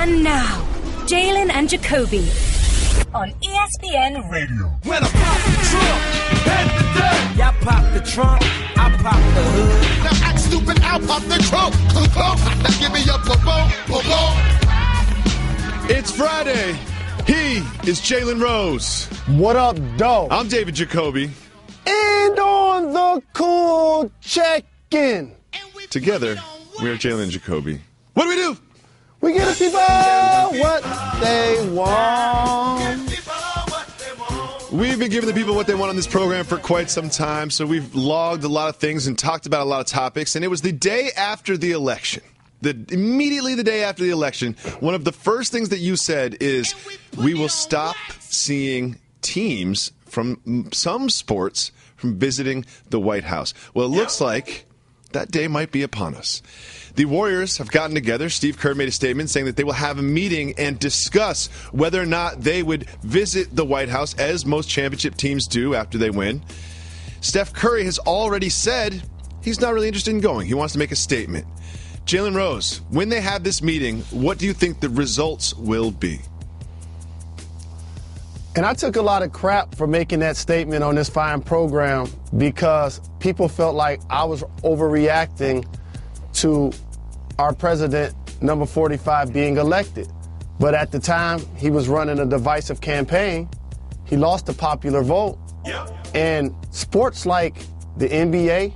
And now, Jalen and Jacoby on ESPN Radio. When I pop the trunk, head to death. Y'all pop the trunk, I pop the hood. Now act stupid, I'll pop the trunk. Now give me your boom. It's Friday. He is Jalen Rose. What up, doe? I'm David Jacoby. And on the cool check-in. Together, we are Jalen Jacoby. What do we do? We give the people what they want. We've been giving the people what they want on this program for quite some time, so we've logged a lot of things and talked about a lot of topics, and it was the day after the election. Immediately the day after the election, one of the first things that you said is, we will stop seeing teams from some sports from visiting the White House. Well, it looks like that day might be upon us. The Warriors have gotten together. Steve Kerr made a statement saying that they will have a meeting and discuss whether or not they would visit the White House, as most championship teams do after they win. Steph Curry has already said he's not really interested in going. He wants to make a statement. Jalen Rose, when they have this meeting, what do you think the results will be? And I took a lot of crap for making that statement on this fine program because people felt like I was overreacting to our president, number 45, being elected. But at the time, he was running a divisive campaign. He lost the popular vote. And sports like the NBA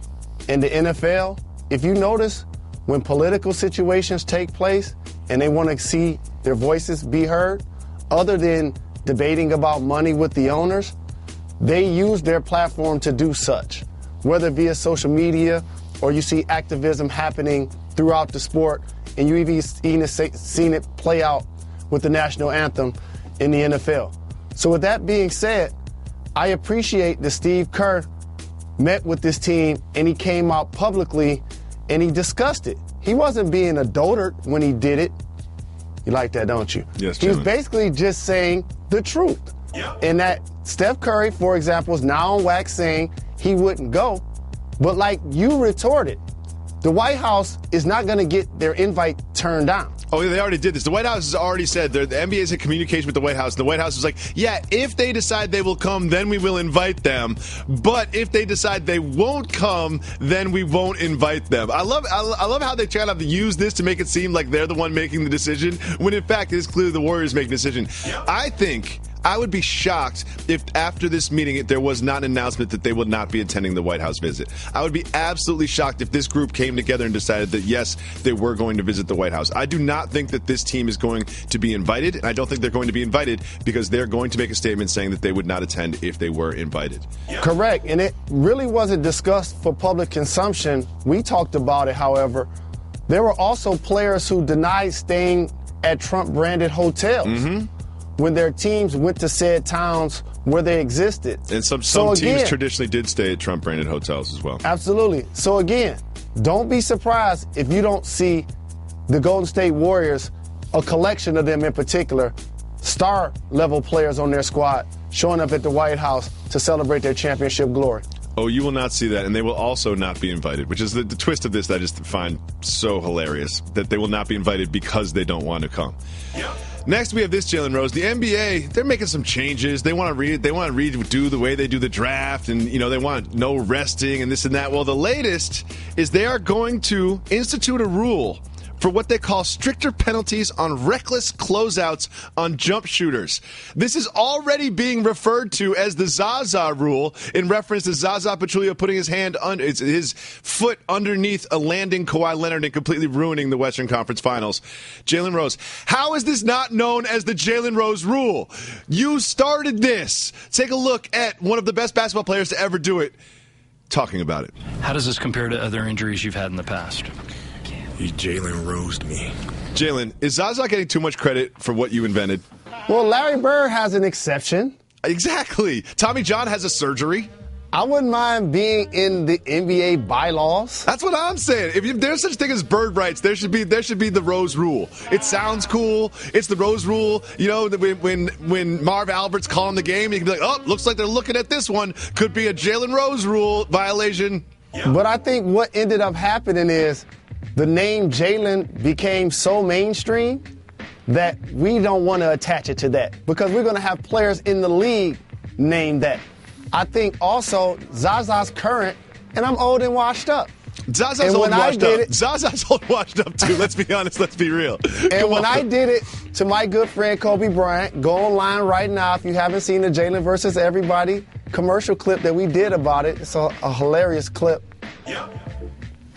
and the NFL, if you notice, when political situations take place and they want to see their voices be heard, other than debating about money with the owners, they use their platform to do such, whether via social media or you see activism happening throughout the sport, and you even seen it play out with the national anthem in the NFL. So with that being said, I appreciate that Steve Kerr met with this team and he came out publicly and he discussed it. He wasn't being a dotard when he did it. You like that, don't you? Yes, he was basically just saying the truth. And that Steph Curry, for example, is now on wax saying he wouldn't go. But like you retorted, the White House is not going to get their invite turned down. Oh, they already did this. The White House has already said, the NBA is in communication with the White House. The White House is like, yeah, if they decide they will come, then we will invite them. But if they decide they won't come, then we won't invite them. I love how they try to use this to make it seem like they're the one making the decision, when in fact it is clearly the Warriors making the decision. I think I would be shocked if after this meeting there was not an announcement that they would not be attending the White House visit. I would be absolutely shocked if this group came together and decided that, yes, they were going to visit the White House. I do not think that this team is going to be invited, and I don't think they're going to be invited because they're going to make a statement saying that they would not attend if they were invited. Correct, and it really wasn't discussed for public consumption. We talked about it, however. There were also players who denied staying at Trump-branded hotels. When their teams went to said towns where they existed. And some teams traditionally did stay at Trump-branded hotels as well. Absolutely. So again, don't be surprised if you don't see the Golden State Warriors, a collection of them in particular, star-level players on their squad, showing up at the White House to celebrate their championship glory. Oh, you will not see that, and they will also not be invited, which is the twist of this that I just find so hilarious, that they will not be invited because they don't want to come. Next, we have this, Jalen Rose. The NBA, they're making some changes. They want to redo the way they do the draft, and they want no resting and this and that. Well, the latest is they are going to institute a rule for what they call stricter penalties on reckless closeouts on jump shooters. This is already being referred to as the Zaza rule, in reference to Zaza Pachulia putting his foot underneath a landing Kawhi Leonard and completely ruining the Western Conference Finals. Jalen Rose, how is this not known as the Jalen Rose rule? You started this. Take a look at one of the best basketball players to ever do it talking about it. How does this compare to other injuries you've had in the past? He Jalen Rosed me. Jalen, is Zaza getting too much credit for what you invented? Well, Larry Bird has an exception. Exactly. Tommy John has a surgery. I wouldn't mind being in the NBA bylaws. That's what I'm saying. If there's such thing as bird rights, there should be the Rose rule. It sounds cool. It's the Rose rule. You know, when Marv Albert's calling the game, you can be like, oh, looks like they're looking at this one. Could be a Jalen Rose rule violation. But I think what ended up happening is the name Jalen became so mainstream that we don't want to attach it to that because we're going to have players in the league name that. I think also Zaza's current, and I'm old and washed up. Zaza's old and washed up. Zaza's old and washed up, too. Let's be honest. Let's be real. And when I did it to my good friend Kobe Bryant, go online right now if you haven't seen the Jalen versus Everybody commercial clip that we did about it. It's a hilarious clip. Yeah.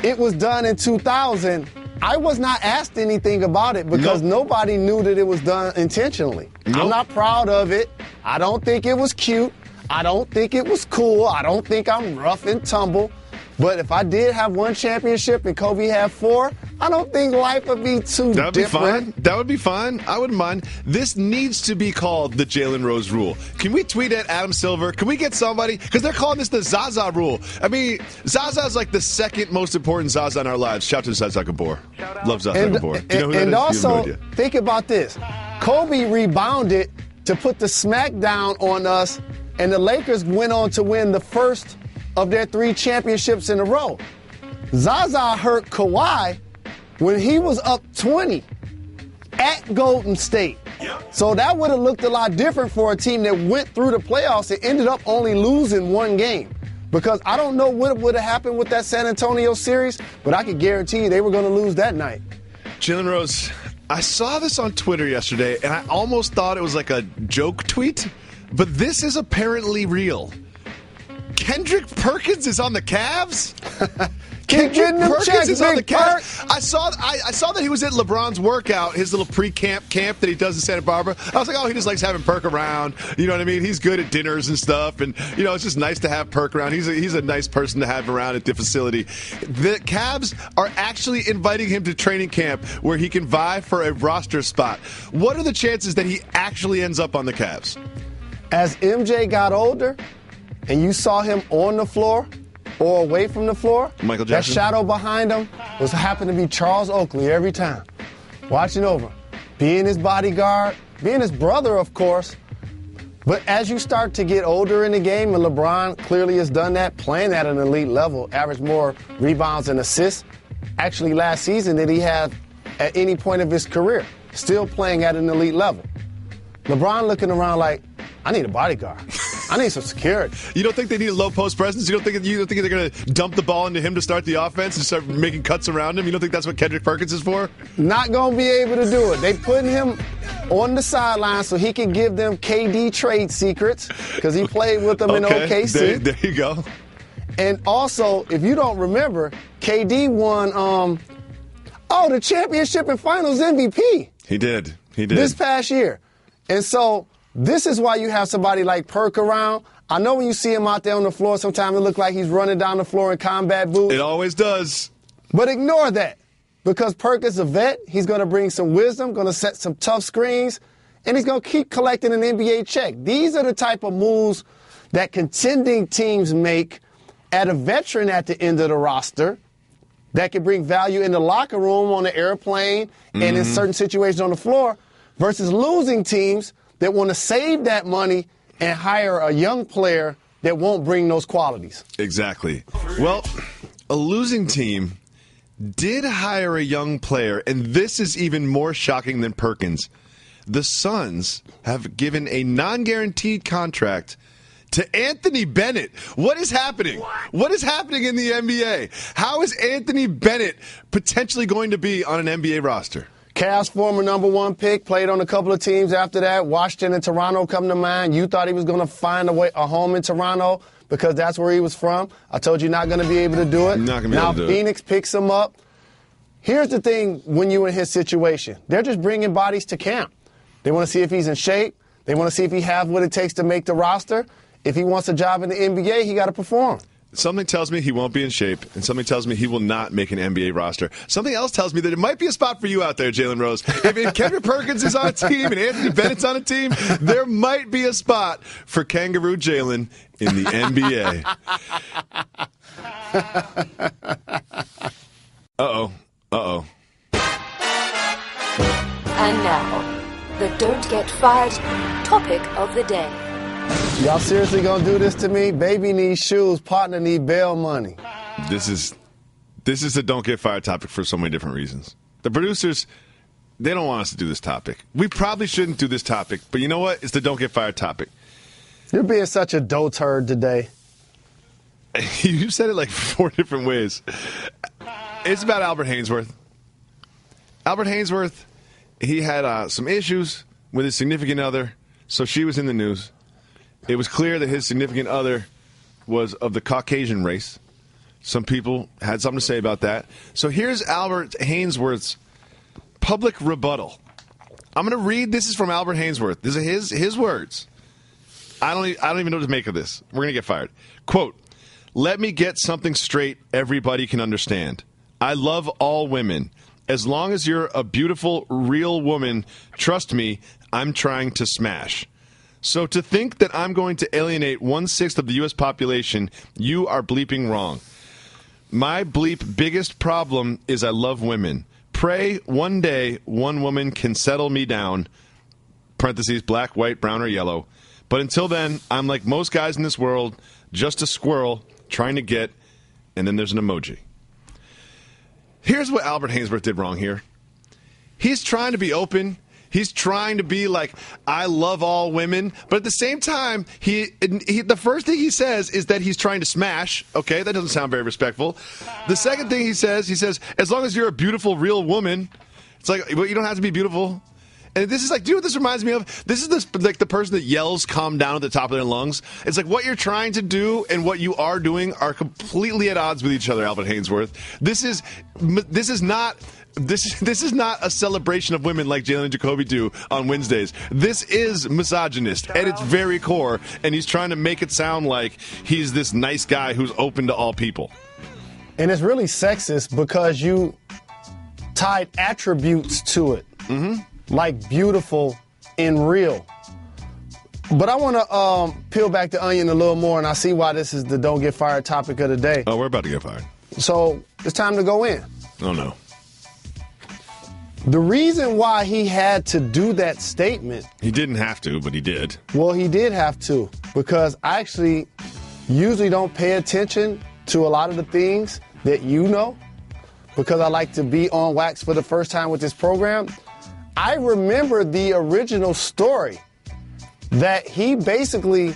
It was done in 2000. I was not asked anything about it because nobody knew that it was done intentionally. Nope. I'm not proud of it. I don't think it was cute. I don't think it was cool. I don't think I'm rough and tumble. But if I did have one championship and Kobe had 4, I don't think life would be too different. That would be fine. That would be fine. I wouldn't mind. This needs to be called the Jalen Rose rule. Can we tweet at Adam Silver? Can we get somebody? Because they're calling this the Zaza rule. I mean, Zaza is like the second most important Zaza in our lives. Shout to Zaza Gabor. Love Zaza Gabor. Do you know who that is? And also, no think about this. Kobe rebounded to put the smackdown on us, and the Lakers went on to win the first of their 3 championships in a row. Zaza hurt Kawhi when he was up 20 at Golden State. So that would have looked a lot different for a team that went through the playoffs and ended up only losing 1 game. Because I don't know what would have happened with that San Antonio series, but I could guarantee you they were going to lose that night. Jalen Rose, I saw this on Twitter yesterday, and I almost thought it was like a joke tweet, but this is apparently real. Kendrick Perkins is on the Cavs? Kendrick Perkins is on the Cavs? I saw that he was at LeBron's workout, his little pre-camp camp that he does in Santa Barbara. I was like, oh, he just likes having Perk around. You know what I mean? He's good at dinners and stuff. And, you know, it's just nice to have Perk around. He's a nice person to have around at the facility. The Cavs are actually inviting him to training camp where he can vie for a roster spot. What are the chances that he actually ends up on the Cavs? As MJ got older, and you saw him on the floor or away from the floor, Michael Jackson. That shadow behind him was happened to be Charles Oakley every time. Watching over, being his bodyguard, being his brother, of course. But as you start to get older in the game, and LeBron clearly has done that, playing at an elite level, averaged more rebounds and assists, actually last season than he had at any point of his career, still playing at an elite level. LeBron looking around like, I need a bodyguard. I need some security. You don't think they need a low post presence? You don't think they're going to dump the ball into him to start the offense and start making cuts around him? You don't think that's what Kendrick Perkins is for? Not going to be able to do it. They putting him on the sideline so he can give them KD trade secrets because he played with them in OKC. There you go. And also, if you don't remember, KD won the championship and finals MVP. He did. This past year. And so this is why you have somebody like Perk around. I know when you see him out there on the floor, sometimes it looks like he's running down the floor in combat boots. It always does. But ignore that because Perk is a vet. He's going to bring some wisdom, going to set some tough screens, and he's going to keep collecting an NBA check. These are the type of moves that contending teams make at a veteran at the end of the roster that can bring value in the locker room, on the airplane, and in certain situations on the floor versus losing teams that want to save that money and hire a young player that won't bring those qualities. Exactly. Well, a losing team did hire a young player, and this is even more shocking than Perkins. The Suns have given a non-guaranteed contract to Anthony Bennett. What is happening? What is happening in the NBA? How is Anthony Bennett potentially going to be on an NBA roster? Cavs former number 1 pick, played on a couple of teams after that. Washington and Toronto come to mind. You thought he was going to find a home in Toronto because that's where he was from. I told you not going to be able to do it. Not going to be able to do it. Now Phoenix picks him up. Here's the thing when you're in his situation. They're just bringing bodies to camp. They want to see if he's in shape. They want to see if he has what it takes to make the roster. If he wants a job in the NBA, he got to perform. Something tells me he won't be in shape, and something tells me he will not make an NBA roster. Something else tells me that it might be a spot for you out there, Jalen Rose. If Kendrick Perkins is on a team and Anthony Bennett's on a team, there might be a spot for Kangaroo Jalen in the NBA. Uh-oh. And now, the Don't Get Fired topic of the day. Y'all seriously gonna do this to me? Baby needs shoes, partner need bail money. This is the Don't Get Fired topic for so many different reasons. The producers, They don't want us to do this topic. We probably shouldn't do this topic, but you know what? It's the don't get fired topic. You're being such a dough turd today. You said it like 4 different ways. It's about Albert Haynesworth. Albert Haynesworth, he had some issues with his significant other, so she was in the news. It was clear that his significant other was of the Caucasian race. Some people had something to say about that. So here's Albert Haynesworth's public rebuttal. I'm going to read. This is from Albert Haynesworth. This is his words. I don't even know what to make of this. We're going to get fired. Quote, "Let me get something straight everybody can understand. I love all women. As long as you're a beautiful, real woman, trust me, I'm trying to smash. So to think that I'm going to alienate 1/6 of the U.S. population, you are bleeping wrong. My bleep biggest problem is I love women. Pray one day one woman can settle me down, parentheses, black, white, brown, or yellow. But until then, I'm like most guys in this world, just a squirrel trying to get," and then there's an emoji. Here's what Albert Haynesworth did wrong here. He's trying to be open. He's trying to be like, I love all women. But at the same time, the first thing he says is that he's trying to smash. Okay, that doesn't sound very respectful. The second thing he says, as long as you're a beautiful, real woman, it's like, well, you don't have to be beautiful. And this is like, do you know what this reminds me of? This is like the person that yells calm down at the top of their lungs. It's like what you're trying to do and what you are doing are completely at odds with each other, Albert Haynesworth. This is not a celebration of women like Jalen Jacoby do on Wednesdays. This is misogynist at its very core, and he's trying to make it sound like he's this nice guy who's open to all people. And it's really sexist because you tied attributes to it. Mm-hmm. Like beautiful and real. But I want to peel back the onion a little more, and I see why this is the don't get fired topic of the day. Oh, we're about to get fired. So it's time to go in. Oh, no. The reason why he had to do that statement. He didn't have to, but he did. Well, he did have to, because I actually usually don't pay attention to a lot of the things that you know, because I like to be on wax for the first time with this program. I remember the original story that he basically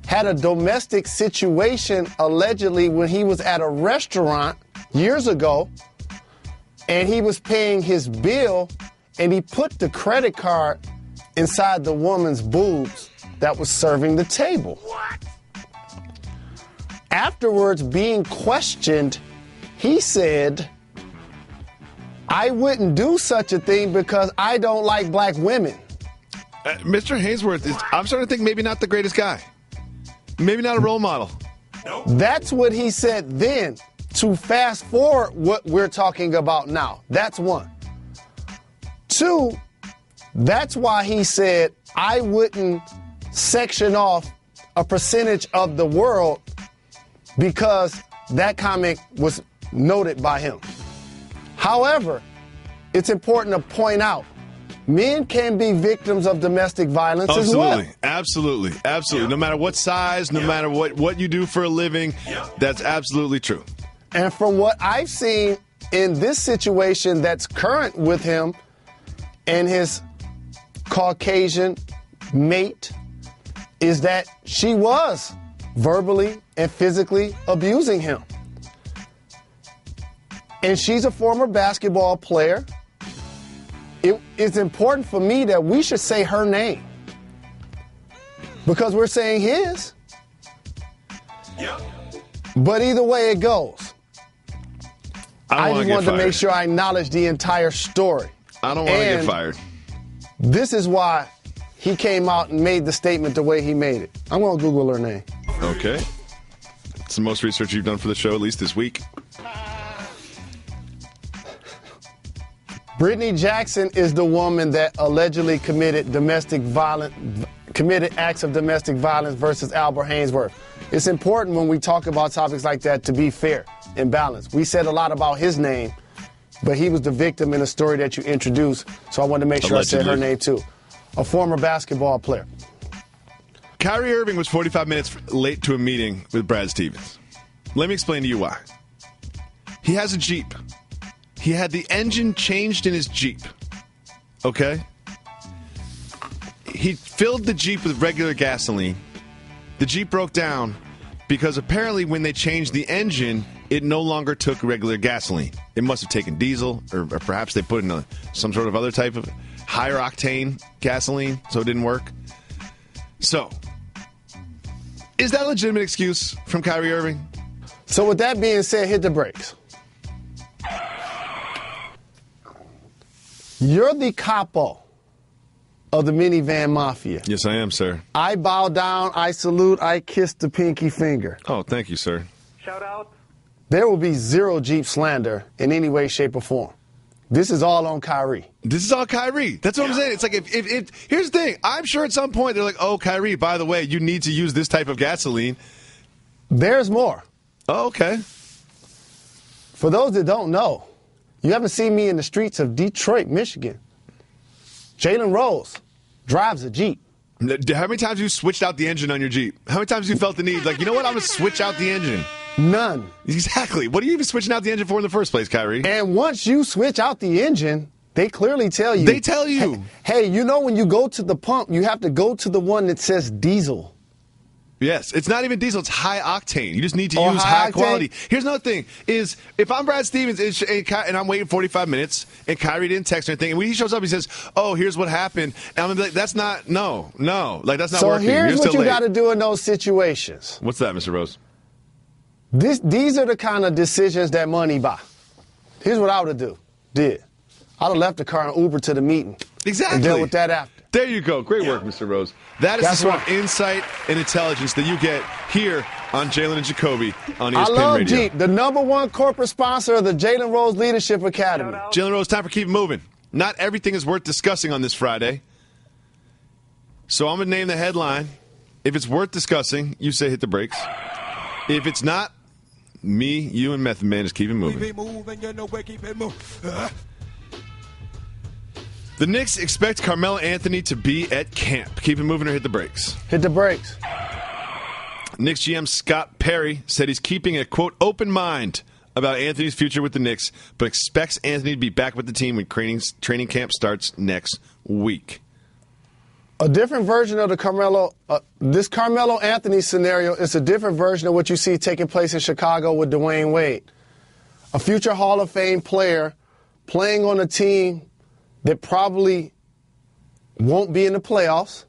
had a domestic situation allegedly when he was at a restaurant years ago, and he was paying his bill, and he put the credit card inside the woman's boobs that was serving the table. What? Afterwards, being questioned, he said, "I wouldn't do such a thing because I don't like black women." Mr. Haynesworth, I'm starting to think maybe not the greatest guy. Maybe not a role model. Nope. That's what he said then. To fast forward what we're talking about now. That's one. Two, that's why he said, I wouldn't section off a percentage of the world, because that comment was noted by him. However, it's important to point out, men can be victims of domestic violence as well. Absolutely. No matter what size, no matter what you do for a living, that's absolutely true. And from what I've seen in this situation that's current with him and his Caucasian mate, is that she was verbally and physically abusing him. And she's a former basketball player. It's important for me that we should say her name, because we're saying his. Yep. But either way it goes, I just wanted to make sure I acknowledge the entire story. I don't want to get fired. This is why he came out and made the statement the way he made it. I'm going to Google her name. Okay. It's the most research you've done for the show, at least this week. Brittany Jackson is the woman that allegedly committed acts of domestic violence versus Albert Haynesworth. It's important when we talk about topics like that to be fair and balanced. We said a lot about his name, but he was the victim in the story that you introduced, so I wanted to make sure I said her name too. A former basketball player. Kyrie Irving was 45 minutes late to a meeting with Brad Stevens. Let me explain to you why. He has a Jeep. He had the engine changed in his Jeep. okay? He filled the Jeep with regular gasoline. The Jeep broke down because apparently when they changed the engine, it no longer took regular gasoline. It must have taken diesel, or perhaps they put in some sort of other type of higher octane gasoline, so it didn't work. So, is that a legitimate excuse from Kyrie Irving? So with that being said, hit the brakes. You're the capo of the minivan mafia. Yes, I am, sir. I bow down, I salute, I kiss the pinky finger. Oh, thank you, sir. Shout out. There will be zero Jeep slander in any way, shape, or form. This is all on Kyrie. This is all Kyrie. That's what I'm saying. It's like, if here's the thing. I'm sure at some point they're like, oh, Kyrie, by the way, you need to use this type of gasoline. There's more. Oh, okay. For those that don't know, you haven't seen me in the streets of Detroit, Michigan. Jalen Rose drives a Jeep. How many times have you switched out the engine on your Jeep? How many times have you felt the need, like, you know what, I'm going to switch out the engine? None. Exactly. What are you even switching out the engine for in the first place, Kyrie? And once you switch out the engine, they clearly tell you. They tell you. Hey, you know when you go to the pump, you have to go to the one that says diesel. Yes, it's not even diesel, it's high octane. You just need to Oh, use high high octane? quality. Here's another thing, is if I'm Brad Stevens and I'm waiting 45 minutes and Kyrie didn't text or anything, and when he shows up, he says, oh, here's what happened. And I'm going to be like, that's not, no, like that's not working. So here's You're what still you late. got to do in those situations. What's that, Mr. Rose? These are the kind of decisions that money buy. Here's what I would have did. I'd have left the car and Uber to the meeting. Exactly. And dealt with that after. There you go. Great work, Mr. Rose. That is That's the sort right. of insight and intelligence that you get here on Jalen and Jacoby on ESPN I love Radio. Jeep, the #1 corporate sponsor of the Jalen Rose Leadership Academy. Jalen Rose, time for Keep It Moving. Not everything is worth discussing on this Friday. So I'm going to name the headline. If it's worth discussing, you say hit the brakes. If it's not, me, you, and Method Man just keep it moving. The Knicks expect Carmelo Anthony to be at camp. Keep it moving or hit the brakes. Hit the brakes. Knicks GM Scott Perry said he's keeping a, quote, open mind about Anthony's future with the Knicks, but expects Anthony to be back with the team when training camp starts next week. A different version of the Carmelo, this Carmelo Anthony scenario is a different version of what you see taking place in Chicago with Dwayne Wade. A future Hall of Fame player playing on a team that probably won't be in the playoffs.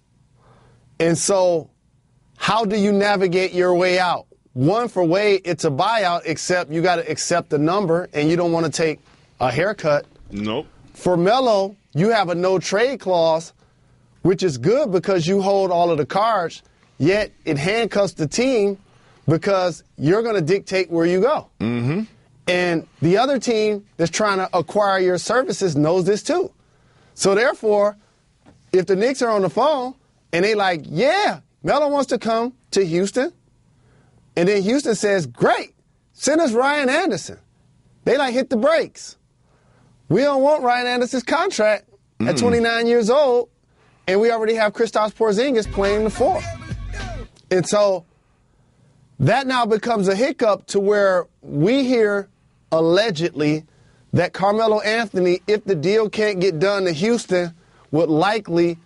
And so how do you navigate your way out? One, for Wade, it's a buyout, except you got to accept the number and you don't want to take a haircut. Nope. For Melo, you have a no-trade clause, which is good because you hold all of the cards, yet it handcuffs the team because you're going to dictate where you go. Mm-hmm. And the other team that's trying to acquire your services knows this too. So therefore, if the Knicks are on the phone and they like, yeah, Melo wants to come to Houston, and then Houston says, great, send us Ryan Anderson. They like hit the brakes. We don't want Ryan Anderson's contract at 29 years old, and we already have Kristaps Porzingis playing the 4. And so that now becomes a hiccup to where we hear allegedly that Carmelo Anthony, if the deal can't get done to Houston, would likely,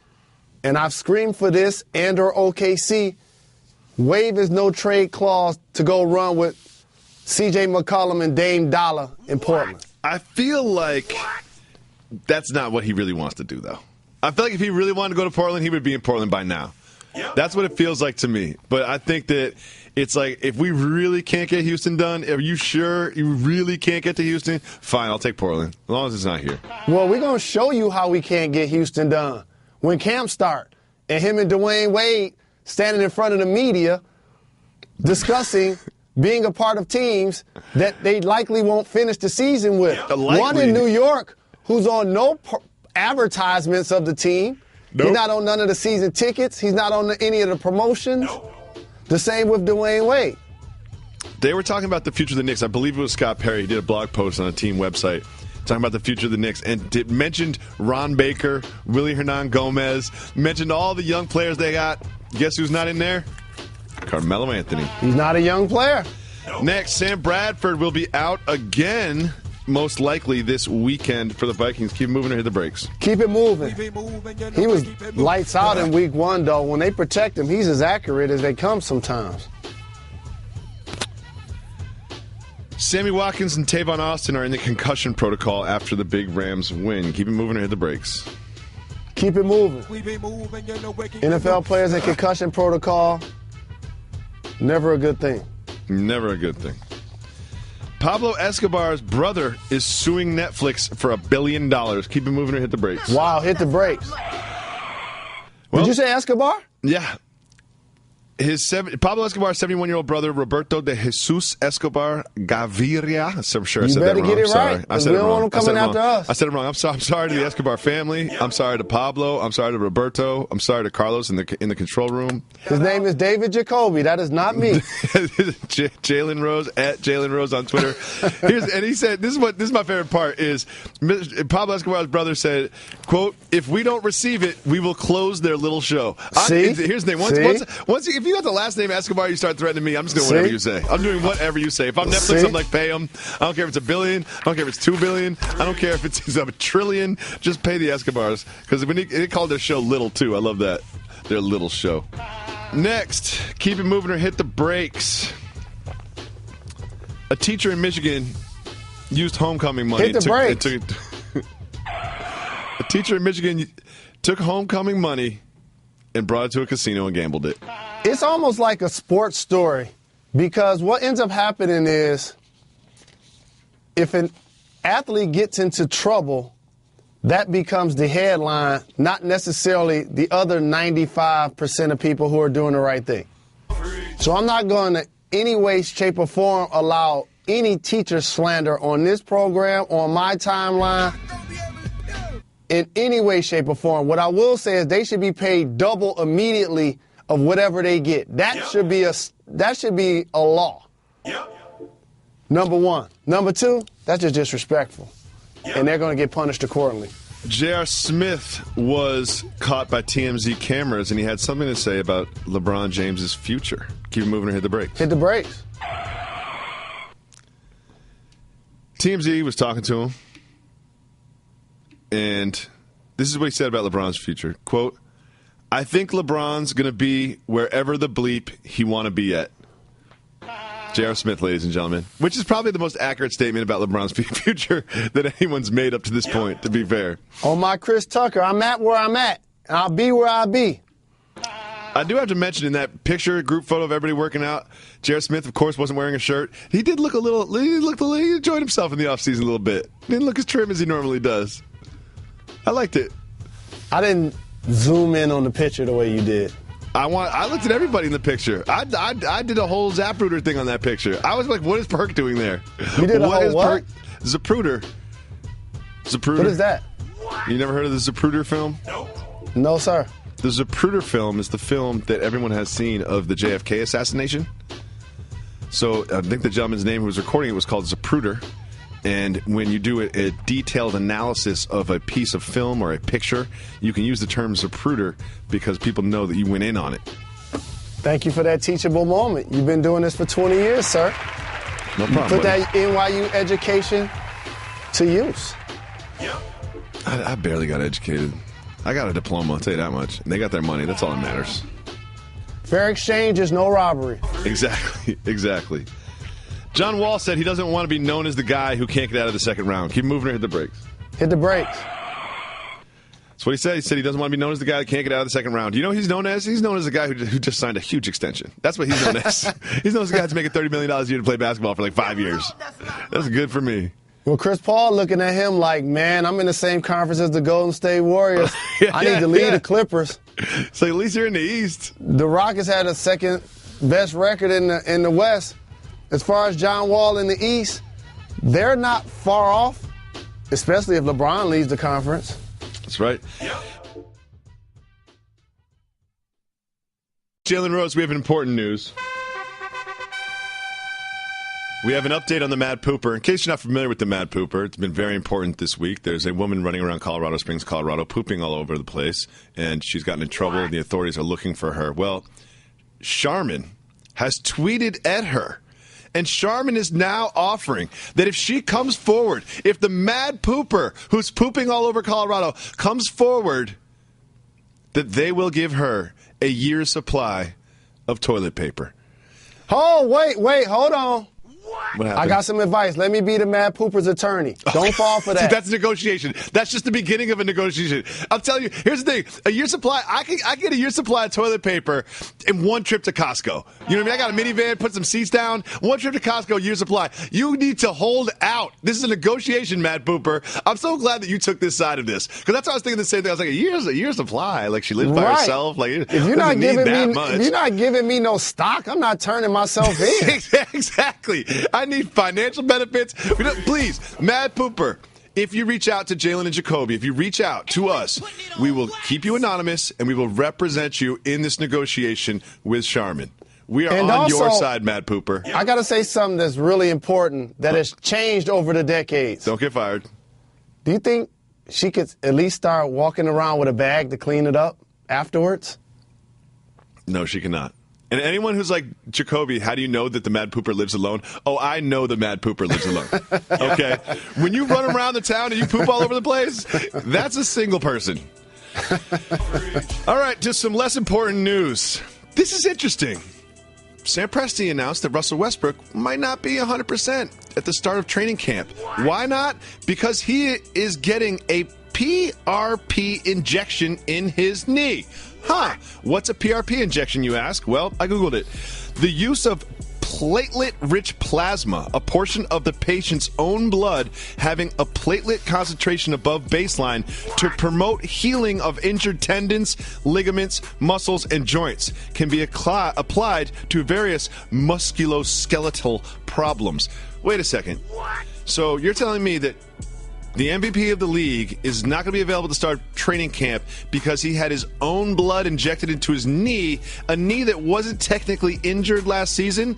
and I've screamed for this, and or OKC, waive his no-trade clause to go run with C.J. McCollum and Dame Dollar in Portland. I feel like that's not what he really wants to do, though. I feel like if he really wanted to go to Portland, he would be in Portland by now. Yep. That's what it feels like to me. But I think that it's like, if we really can't get Houston done, are you sure you really can't get to Houston? Fine, I'll take Portland, as long as it's not here. Well, we're going to show you how we can't get Houston done. When camp start, and him and Dwayne Wade standing in front of the media discussing being a part of teams that they likely won't finish the season with. One in New York who's on no advertisements of the team. Nope. He's not on none of the season tickets. He's not on any of the promotions. Nope. The same with Dwayne Wade. They were talking about the future of the Knicks. I believe it was Scott Perry. He did a blog post on a team website talking about the future of the Knicks, and mentioned Ron Baker, Willie Hernan Gomez, mentioned all the young players they got. Guess who's not in there? Carmelo Anthony. He's not a young player. Next, Sam Bradford will be out again most likely this weekend for the Vikings. Keep moving or hit the brakes. Keep it moving. He was lights out in week 1, though. When they protect him, he's as accurate as they come sometimes. Sammy Watkins and Tavon Austin are in the concussion protocol after the big Rams win. Keep it moving or hit the brakes. Keep it moving. NFL players in concussion protocol, never a good thing. Never a good thing. Pablo Escobar's brother is suing Netflix for $1 billion. Keep it moving or hit the brakes. Wow, hit the brakes. Well, did you say Escobar? Yeah. Pablo Escobar's 71-year-old brother, Roberto de Jesus Escobar Gaviria. I'm sure I said that wrong. You better get it right. I said it wrong. We don't want them coming after us. I said it wrong. I'm sorry to the Escobar family. I'm sorry to Pablo. I'm sorry to Roberto. I'm sorry to Carlos in the control room. His name is David Jacoby. That is not me. Jalen Rose at Jalen Rose on Twitter. And he said, this is my favorite part, is Pablo Escobar's brother said, quote, "If we don't receive it, we will close their little show." Here's the thing. Once if you got the last name Escobar, you start threatening me, I'm just doing whatever you say. I'm doing whatever you say. If I'm Netflix, I'm like, pay them. I don't care if it's $1 billion. I don't care if it's $2 billion. I don't care if it's $1 trillion. Just pay the Escobars. Because when they called their show Little, too. I love that. Their little show. Next, keep it moving or hit the brakes. A teacher in Michigan used homecoming money. Hit the brakes. A teacher in Michigan took homecoming money and brought it to a casino and gambled it. It's almost like a sports story, because what ends up happening is if an athlete gets into trouble, that becomes the headline, not necessarily the other 95% of people who are doing the right thing. So I'm not going to any way, shape, or form allow any teacher slander on this program, on my timeline, in any way, shape, or form. What I will say is they should be paid double immediately of whatever they get. That should be a law. Number one. Number two, that's just disrespectful. And they're going to get punished accordingly. J.R. Smith was caught by TMZ cameras, and he had something to say about LeBron James's future. Keep it moving or hit the brakes. Hit the brakes. TMZ was talking to him, and this is what he said about LeBron's future. Quote, "I think LeBron's going to be wherever the bleep he want to be at." J.R. Smith, ladies and gentlemen, which is probably the most accurate statement about LeBron's future that anyone's made up to this point, to be fair. On my Chris Tucker, I'm at where I'm at, and I'll be where I'll be. I do have to mention in that picture, group photo of everybody working out, J.R. Smith, of course, wasn't wearing a shirt. He did look he enjoyed himself in the offseason a little bit. He didn't look as trim as he normally does. I liked it. I didn't zoom in on the picture the way you did. I looked at everybody in the picture. I did a whole Zapruder thing on that picture. I was like, what is Perk doing there? You did a whole what? Zapruder. What is that? You never heard of the Zapruder film? No, sir. The Zapruder film is the film that everyone has seen of the JFK assassination. So I think the gentleman's name who was recording it was called Zapruder. And when you do a detailed analysis of a piece of film or a picture, you can use the term Zapruder because people know that you went in on it. Thank you for that teachable moment. You've been doing this for 20 years, sir. No problem. Put that NYU education to use. I barely got educated. I got a diploma, I'll tell you that much. And they got their money. That's all that matters. Fair exchange is no robbery. Exactly. John Wall said he doesn't want to be known as the guy who can't get out of the second round. Keep moving or hit the brakes. Hit the brakes. That's what he said. He said he doesn't want to be known as the guy that can't get out of the second round. You know what he's known as? He's known as the guy who just signed a huge extension. That's what he's known as. He's known as the guy that's making $30 million a year to play basketball for like 5 years. That's good for me. Well, Chris Paul looking at him like, man, I'm in the same conference as the Golden State Warriors. I need to lead the Clippers. So at least you're in the East. The Rockets had a second best record in the West. As far as John Wall in the East, they're not far off, especially if LeBron leads the conference. That's right. Jalen Rose, we have important news. We have an update on the Mad Pooper. In case you're not familiar with the Mad Pooper, it's been very important this week. There's a woman running around Colorado Springs, Colorado, pooping all over the place, and she's gotten in trouble, and the authorities are looking for her. Well, Charmin has tweeted at her And Charmin is now offering that if she comes forward, if the mad pooper who's pooping all over Colorado comes forward, that they will give her a year's supply of toilet paper. Oh, wait, hold on. What happened? I got some advice. Let me be the mad pooper's attorney. Don't fall for that. See, that's negotiation. That's just the beginning of a negotiation. I'll tell you, here's the thing. A year's supply, I get a year's supply of toilet paper in one trip to Costco. You know what I mean? I got a minivan, put some seats down, one trip to Costco, year's supply. You need to hold out. This is a negotiation, Mad Pooper. I'm so glad that you took this side of this. Because that's what I was thinking the same thing. I was like, a year's supply. Like, she lives by herself. Like, if you're not giving me no stock, I'm not turning myself in. Exactly. I need financial benefits. Please, Mad Pooper, if you reach out to Jalen and Jacoby, if you reach out to us, we will keep you anonymous and we will represent you in this negotiation with Charmin. We are on your side, Mad Pooper. I got to say something that's really important that has changed over the decades. Don't get fired. Do you think she could at least start walking around with a bag to clean it up afterwards? No, she cannot. And anyone who's like, Jacoby, how do you know that the Mad Pooper lives alone? Oh, I know the Mad Pooper lives alone. Okay? When you run around the town and you poop all over the place, that's a single person. All right, just some less important news. This is interesting. Sam Presti announced that Russell Westbrook might not be 100% at the start of training camp. Why not? Because he is getting a PRP injection in his knee. What's a PRP injection, you ask? Well, I Googled it. The use of platelet-rich plasma, a portion of the patient's own blood having a platelet concentration above baseline to promote healing of injured tendons, ligaments, muscles, and joints, can be applied to various musculoskeletal problems. Wait a second. So you're telling me that the MVP of the league is not going to be available to start training camp because he had his own blood injected into his knee, a knee that wasn't technically injured last season?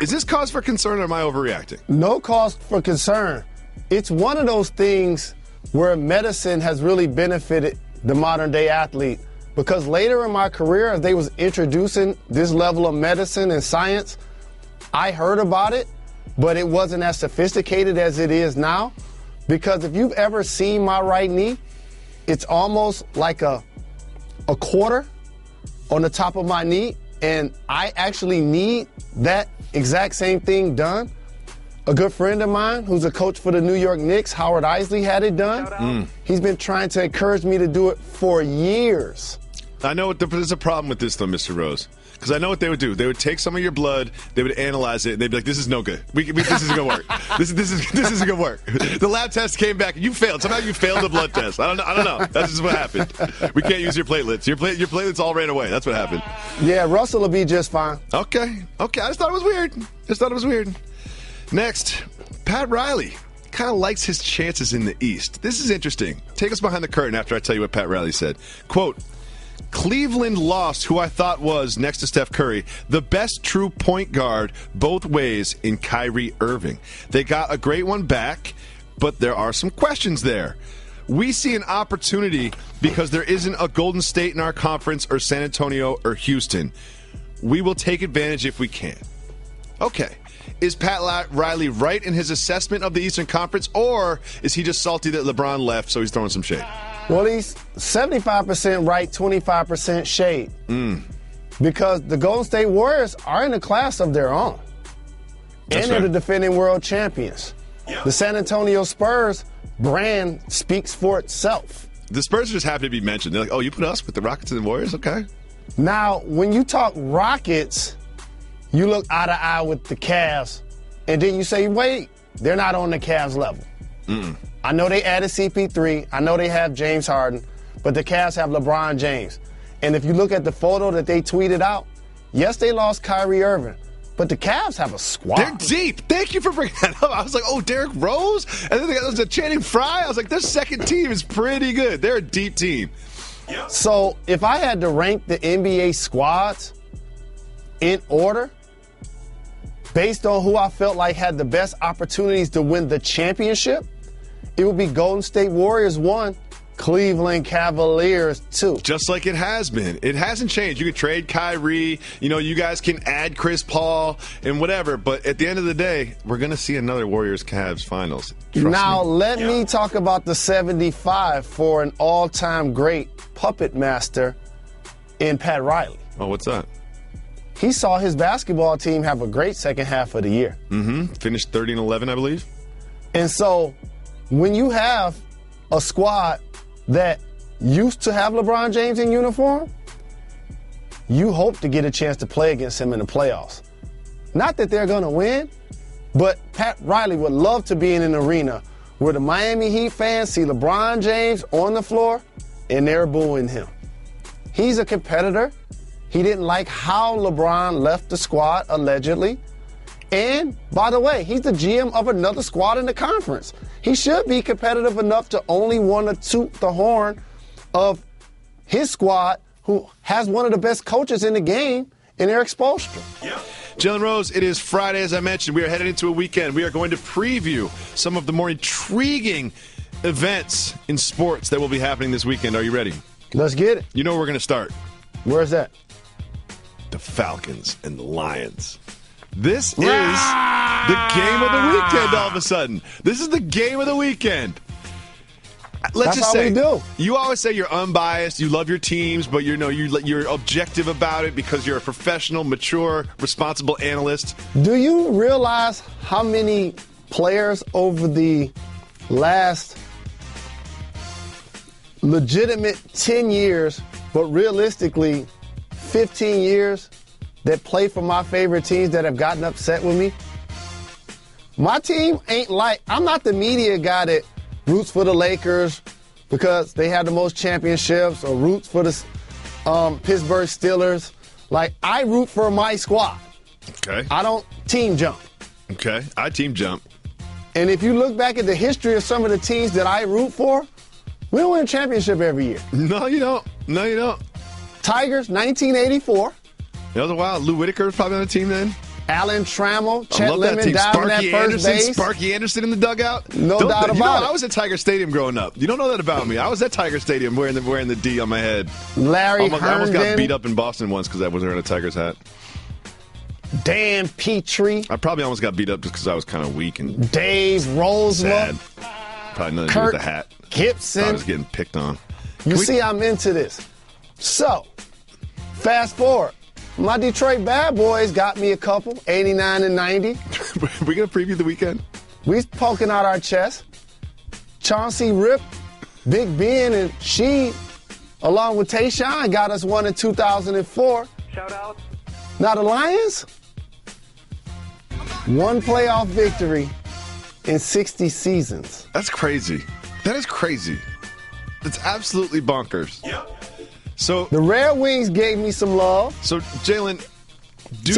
Is this cause for concern or am I overreacting? No cause for concern. It's one of those things where medicine has really benefited the modern day athlete, because later in my career, as they was introducing this level of medicine and science, I heard about it, but it wasn't as sophisticated as it is now. Because if you've ever seen my right knee, it's almost like a quarter on the top of my knee, and I actually need that exact same thing done. A good friend of mine who's a coach for the New York Knicks, Howard Isley, had it done. He's been trying to encourage me to do it for years. I know there's a problem with this, though, Mr. Rose. Because I know what they would do. They would take some of your blood, they would analyze it, and they'd be like, this is no good. This isn't going to work. This isn't going to work. The lab test came back, and you failed. Somehow you failed the blood test. I don't know. That's just what happened. We can't use your platelets. Your platelets all ran away. That's what happened. Yeah, Russell will be just fine. Okay. I just thought it was weird. Next, Pat Riley kind of likes his chances in the East. This is interesting. Take us behind the curtain after I tell you what Pat Riley said. Quote, Cleveland lost who I thought was, next to Steph Curry, the best true point guard both ways in Kyrie Irving. They got a great one back, but there are some questions there. We see an opportunity because there isn't a Golden State in our conference or San Antonio or Houston. We will take advantage if we can. Okay. Is Pat Riley right in his assessment of the Eastern Conference, or is he just salty that LeBron left, so he's throwing some shade? Well, he's 75% right, 25% shade. Because the Golden State Warriors are in a class of their own. That's and they're right. the defending world champions. The San Antonio Spurs brand speaks for itself. The Spurs just happen to be mentioned. They're like, oh, you put us with the Rockets and the Warriors? Okay. Now, when you talk Rockets, you look eye to eye with the Cavs, and then you say, wait, they're not on the Cavs level. I know they added CP3. I know they have James Harden, but the Cavs have LeBron James. And if you look at the photo that they tweeted out, yes, they lost Kyrie Irving, but the Cavs have a squad. They're deep. Thank you for bringing that up. I was like, oh, Derrick Rose? And then there was a Channing Frye. I was like, their second team is pretty good. They're a deep team. So if I had to rank the NBA squads in order, based on who I felt like had the best opportunities to win the championship, it would be Golden State Warriors 1, Cleveland Cavaliers, too. Just like it has been. It hasn't changed. You can trade Kyrie. You guys can add Chris Paul and whatever. But at the end of the day, we're going to see another Warriors-Cavs finals. Let me talk about the 75 for an all-time great puppet master in Pat Riley. Oh, what's that? He saw his basketball team have a great second half of the year. Mm-hmm. Finished 30-11, I believe. And so when you have a squad that used to have LeBron James in uniform, you hope to get a chance to play against him in the playoffs. Not that they're going to win, but Pat Riley would love to be in an arena where the Miami Heat fans see LeBron James on the floor and they're booing him. He's a competitor. He didn't like how LeBron left the squad, allegedly. And, by the way, he's the GM of another squad in the conference. He should be competitive enough to only want to toot the horn of his squad, who has one of the best coaches in the game in Eric Spoelstra. Yeah. Jalen Rose, it is Friday, as I mentioned. We are headed into a weekend. We are going to preview some of the more intriguing events in sports that will be happening this weekend. Are you ready? Let's get it. You know where we're going to start. Where's that? The Falcons and the Lions. This is the game of the weekend all of a sudden. This is the game of the weekend. Let's just say, we do. You always say you're unbiased, you love your teams, but you're objective about it because you're a professional, mature, responsible analyst. Do you realize how many players over the last legitimate 10 years, but realistically 15 years, that play for my favorite teams that have gotten upset with me? My team ain't I'm not the media guy that roots for the Lakers because they have the most championships, or roots for the Pittsburgh Steelers. I root for my squad. Okay. I don't team jump. Okay. I team jump. And if you look back at the history of some of the teams that I root for, we don't win a championship every year. No, you don't. No, you don't. Tigers, 1984. That was a while. Lou Whitaker was probably on the team then. Alan Trammell, Chet Lemon down at first base. Sparky Anderson in the dugout. No doubt about it. I was at Tiger Stadium growing up. You don't know that about me. I was at Tiger Stadium wearing the D on my head. Larry Herndon. I almost got beat up in Boston once because I was wearing a Tigers hat. Dan Petrie. I probably almost got beat up just because I was kind of weak and Dave Roseland. Probably nothing to do with the hat. Gibson. I was getting picked on. You see, I'm into this. So, fast forward. My Detroit Bad Boys got me a couple, 89 and 90. We going to preview the weekend? We poking out our chest. Chauncey Rip, Big Ben, and she, along with Tayshaun, got us one in 2004. Shout out. Now the Lions, one playoff victory in 60 seasons. That's crazy. That is crazy. That's absolutely bonkers. Yep. So the Red Wings gave me some love. So Jalen,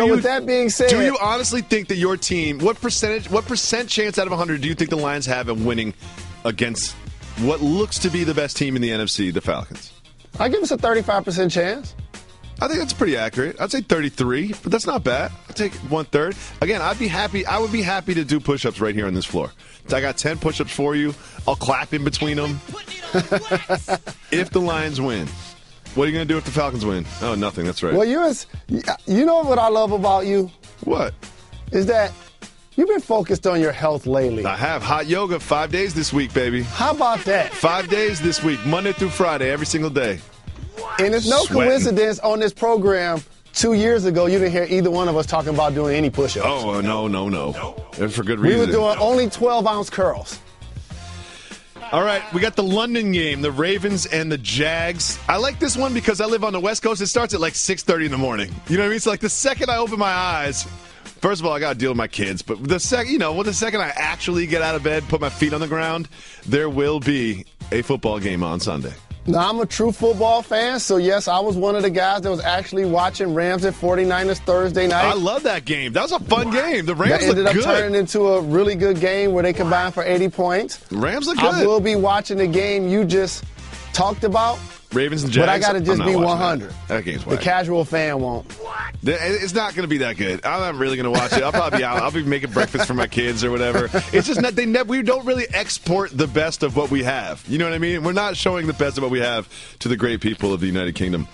with that being said, do you honestly think that your team, what percent chance out of 100 do you think the Lions have of winning against what looks to be the best team in the NFC, the Falcons? I give us a 35% chance. I think that's pretty accurate. I'd say 33, but that's not bad. I'll take 1/3. Again, I would be happy to do push-ups right here on this floor. I got 10 push-ups for you. I'll clap in between them. If the Lions win. What are you going to do if the Falcons win? Oh, nothing. That's right. Well, you know what I love about you? What? Is that you've been focused on your health lately. I have. Hot yoga 5 days this week, baby. How about that? 5 days this week, Monday through Friday, every single day. And it's no coincidence on this program 2 years ago you didn't hear either one of us talking about doing any push-ups. Oh, no. And for good reason. We were doing only 12-ounce curls. All right, we got the London game, the Ravens and the Jags. I like this one because I live on the West Coast. It starts at 6:30 in the morning. You know what I mean? So the second I open my eyes, first of all, I got to deal with my kids. But the second I actually get out of bed, put my feet on the ground, there will be a football game on Sunday. Now, I'm a true football fan, so yes, I was one of the guys that was actually watching Rams and 49ers Thursday night. I love that game. That was a fun game. The Rams ended up good. turning into a really good game where they combined for 80 points. Rams look good. I will be watching the game you just talked about. Ravens and Jags. But I got to just be 100. That game's The whack. casual fan won't. It's not going to be that good. I'm not really going to watch it. I'll probably be out. I'll be making breakfast for my kids or whatever. It's just not. We don't really export the best of what we have. You know what I mean? We're not showing the best of what we have to the great people of the United Kingdom.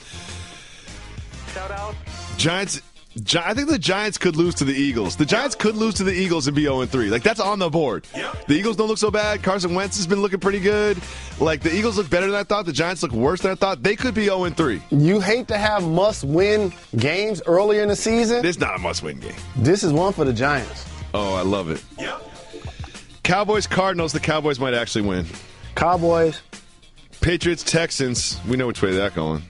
Shout out. Giants. I think the Giants could lose to the Eagles. The Giants could lose to the Eagles and be 0-3. Like, that's on the board. The Eagles don't look so bad. Carson Wentz has been looking pretty good. Like, the Eagles look better than I thought. The Giants look worse than I thought. They could be 0-3. You hate to have must-win games earlier in the season. It's not a must-win game. This is one for the Giants. Oh, I love it. Cowboys-Cardinals. The Cowboys might actually win. Cowboys. Patriots-Texans. We know which way that's going.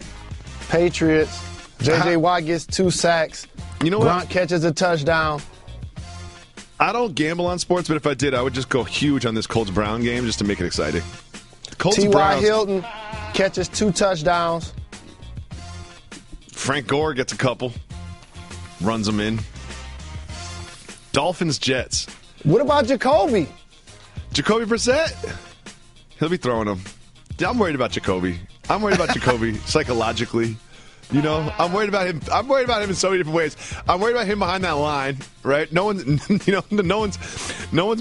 Patriots. J.J. Watt gets 2 sacks. You know what? Gronk catches a touchdown. I don't gamble on sports, but if I did, I would just go huge on this Colts-Brown game just to make it exciting. T.Y. Hilton catches 2 touchdowns. Frank Gore gets a couple. Runs them in. Dolphins-Jets. What about Jacoby? Jacoby Brissett? He'll be throwing them. I'm worried about Jacoby. I'm worried about Jacoby psychologically. You know, I'm worried about him. I'm worried about him in so many different ways. I'm worried about him behind that line, right? No one's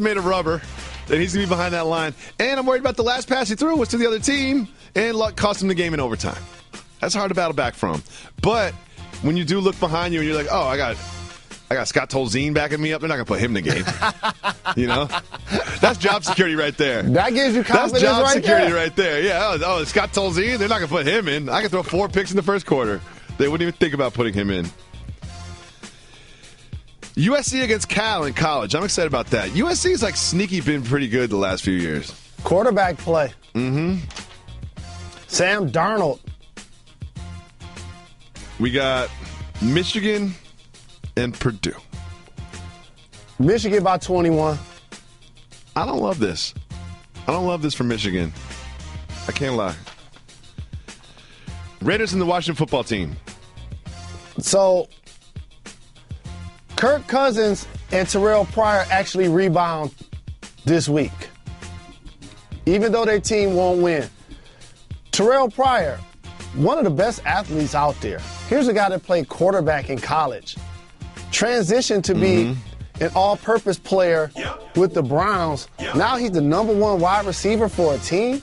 made of rubber, and he's gonna be behind that line. And I'm worried about the last pass he threw was to the other team, and luck cost him the game in overtime. That's hard to battle back from. But when you do look behind you and you're like, oh, I got Scott Tolzien backing me up, they're not gonna put him in the game. You know, that's job security right there. That gives you confidence. That's job right security there. right there. Yeah. Oh, Scott Tolzien, they're not gonna put him in. I can throw 4 picks in the first quarter. They wouldn't even think about putting him in. USC against Cal in college. I'm excited about that. USC's like sneaky been pretty good the last few years. Quarterback play. Mm-hmm. Sam Darnold. We got Michigan and Purdue. Michigan by 21. I don't love this. I don't love this for Michigan. I can't lie. Raiders and the Washington football team. So, Kirk Cousins and Terrell Pryor actually rebound this week, even though their team won't win. Terrell Pryor, one of the best athletes out there. Here's a guy that played quarterback in college, transitioned to be an all-purpose player with the Browns. Now he's the #1 wide receiver for a team.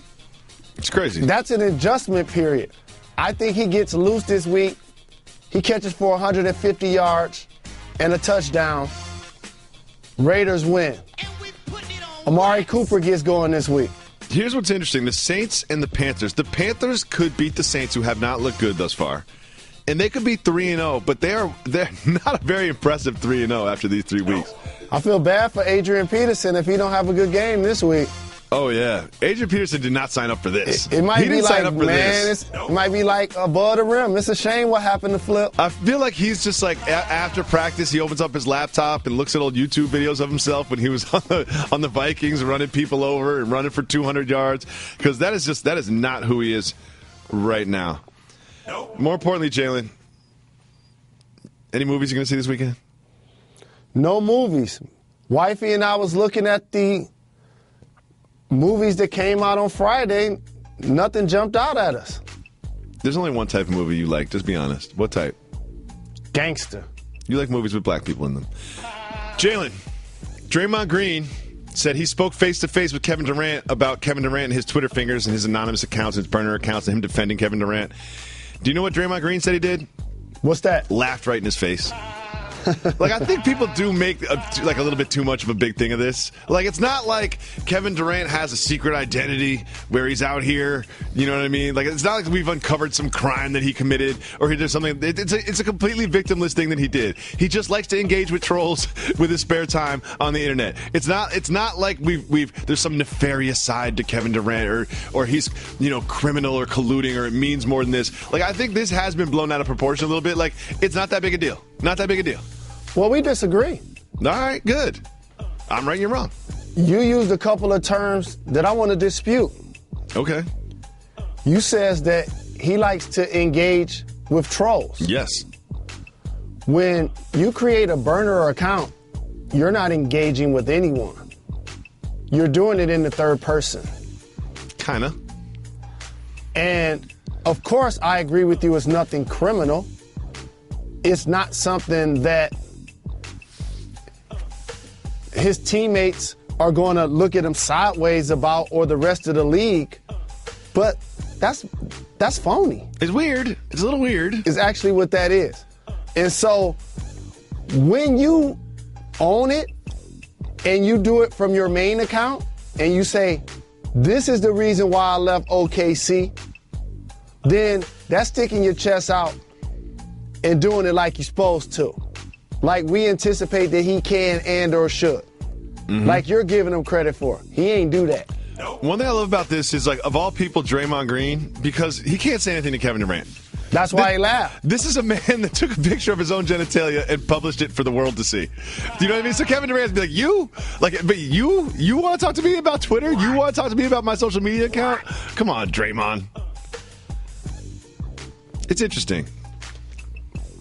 It's crazy. That's an adjustment period. I think he gets loose this week. He catches for 150 yards and a touchdown. Raiders win. Amari Cooper gets going this week. Here's what's interesting. The Saints and the Panthers. The Panthers could beat the Saints, who have not looked good thus far. And they could be 3-0, but they're not a very impressive 3-0 after these 3 weeks. I feel bad for Adrian Peterson if he don't have a good game this week. Oh, yeah. Adrian Peterson did not sign up for this. It might he be didn't like, sign up for man, this. it might be like above the rim. It's a shame what happened to Flip. I feel like he's just like, after practice, he opens up his laptop and looks at old YouTube videos of himself when he was on the Vikings running people over and running for 200 yards. Because that is not who he is right now. More importantly, Jalen, any movies you're going to see this weekend? No movies. Wifey and I was looking at the movies that came out on Friday. Nothing jumped out at us. There's only one type of movie you like. Just be honest. What type? Gangster. You like movies with black people in them. Jalen, Draymond Green said he spoke face-to-face with Kevin Durant about Kevin Durant and his Twitter fingers and his anonymous accounts, his burner accounts, and him defending Kevin Durant. Do you know what Draymond Green said he did? What's that? Laughed right in his face. Like, I think people do make a little bit too much of a big thing of this. Like, it's not like Kevin Durant has a secret identity where he's out here. You know what I mean? Like, it's not like we've uncovered some crime that he committed or he did something. It's a completely victimless thing that he did. He just likes to engage with trolls with his spare time on the internet. It's not like there's some nefarious side to Kevin Durant or he's, criminal or colluding or it means more than this. Like, I think this has been blown out of proportion a little bit. Like, it's not that big a deal. Not that big a deal. Well, we disagree. All right, good. I'm right, you're wrong. You used a couple of terms that I want to dispute. Okay. You says that he likes to engage with trolls. Yes. When you create a burner account, you're not engaging with anyone. You're doing it in the third person. Kinda. And of course, I agree with you. It's nothing criminal. It's not something that his teammates are going to look at him sideways about, or the rest of the league. But that's phony. It's weird. It's a little weird. Is actually what that is. And so when you own it and you do it from your main account and you say, this is the reason why I left OKC, then that's sticking your chest out and doing it like you're supposed to. Like we anticipate that he can and or should. Mm-hmm. Like you're giving him credit for. He ain't do that. One thing I love about this is, like, of all people, Draymond Green, because he can't say anything to Kevin Durant. That's why he laughed. This is a man that took a picture of his own genitalia and published it for the world to see. Do you know what I mean? So Kevin Durant's be like, but you want to talk to me about Twitter? You want to talk to me about my social media account? Come on, Draymond. It's interesting.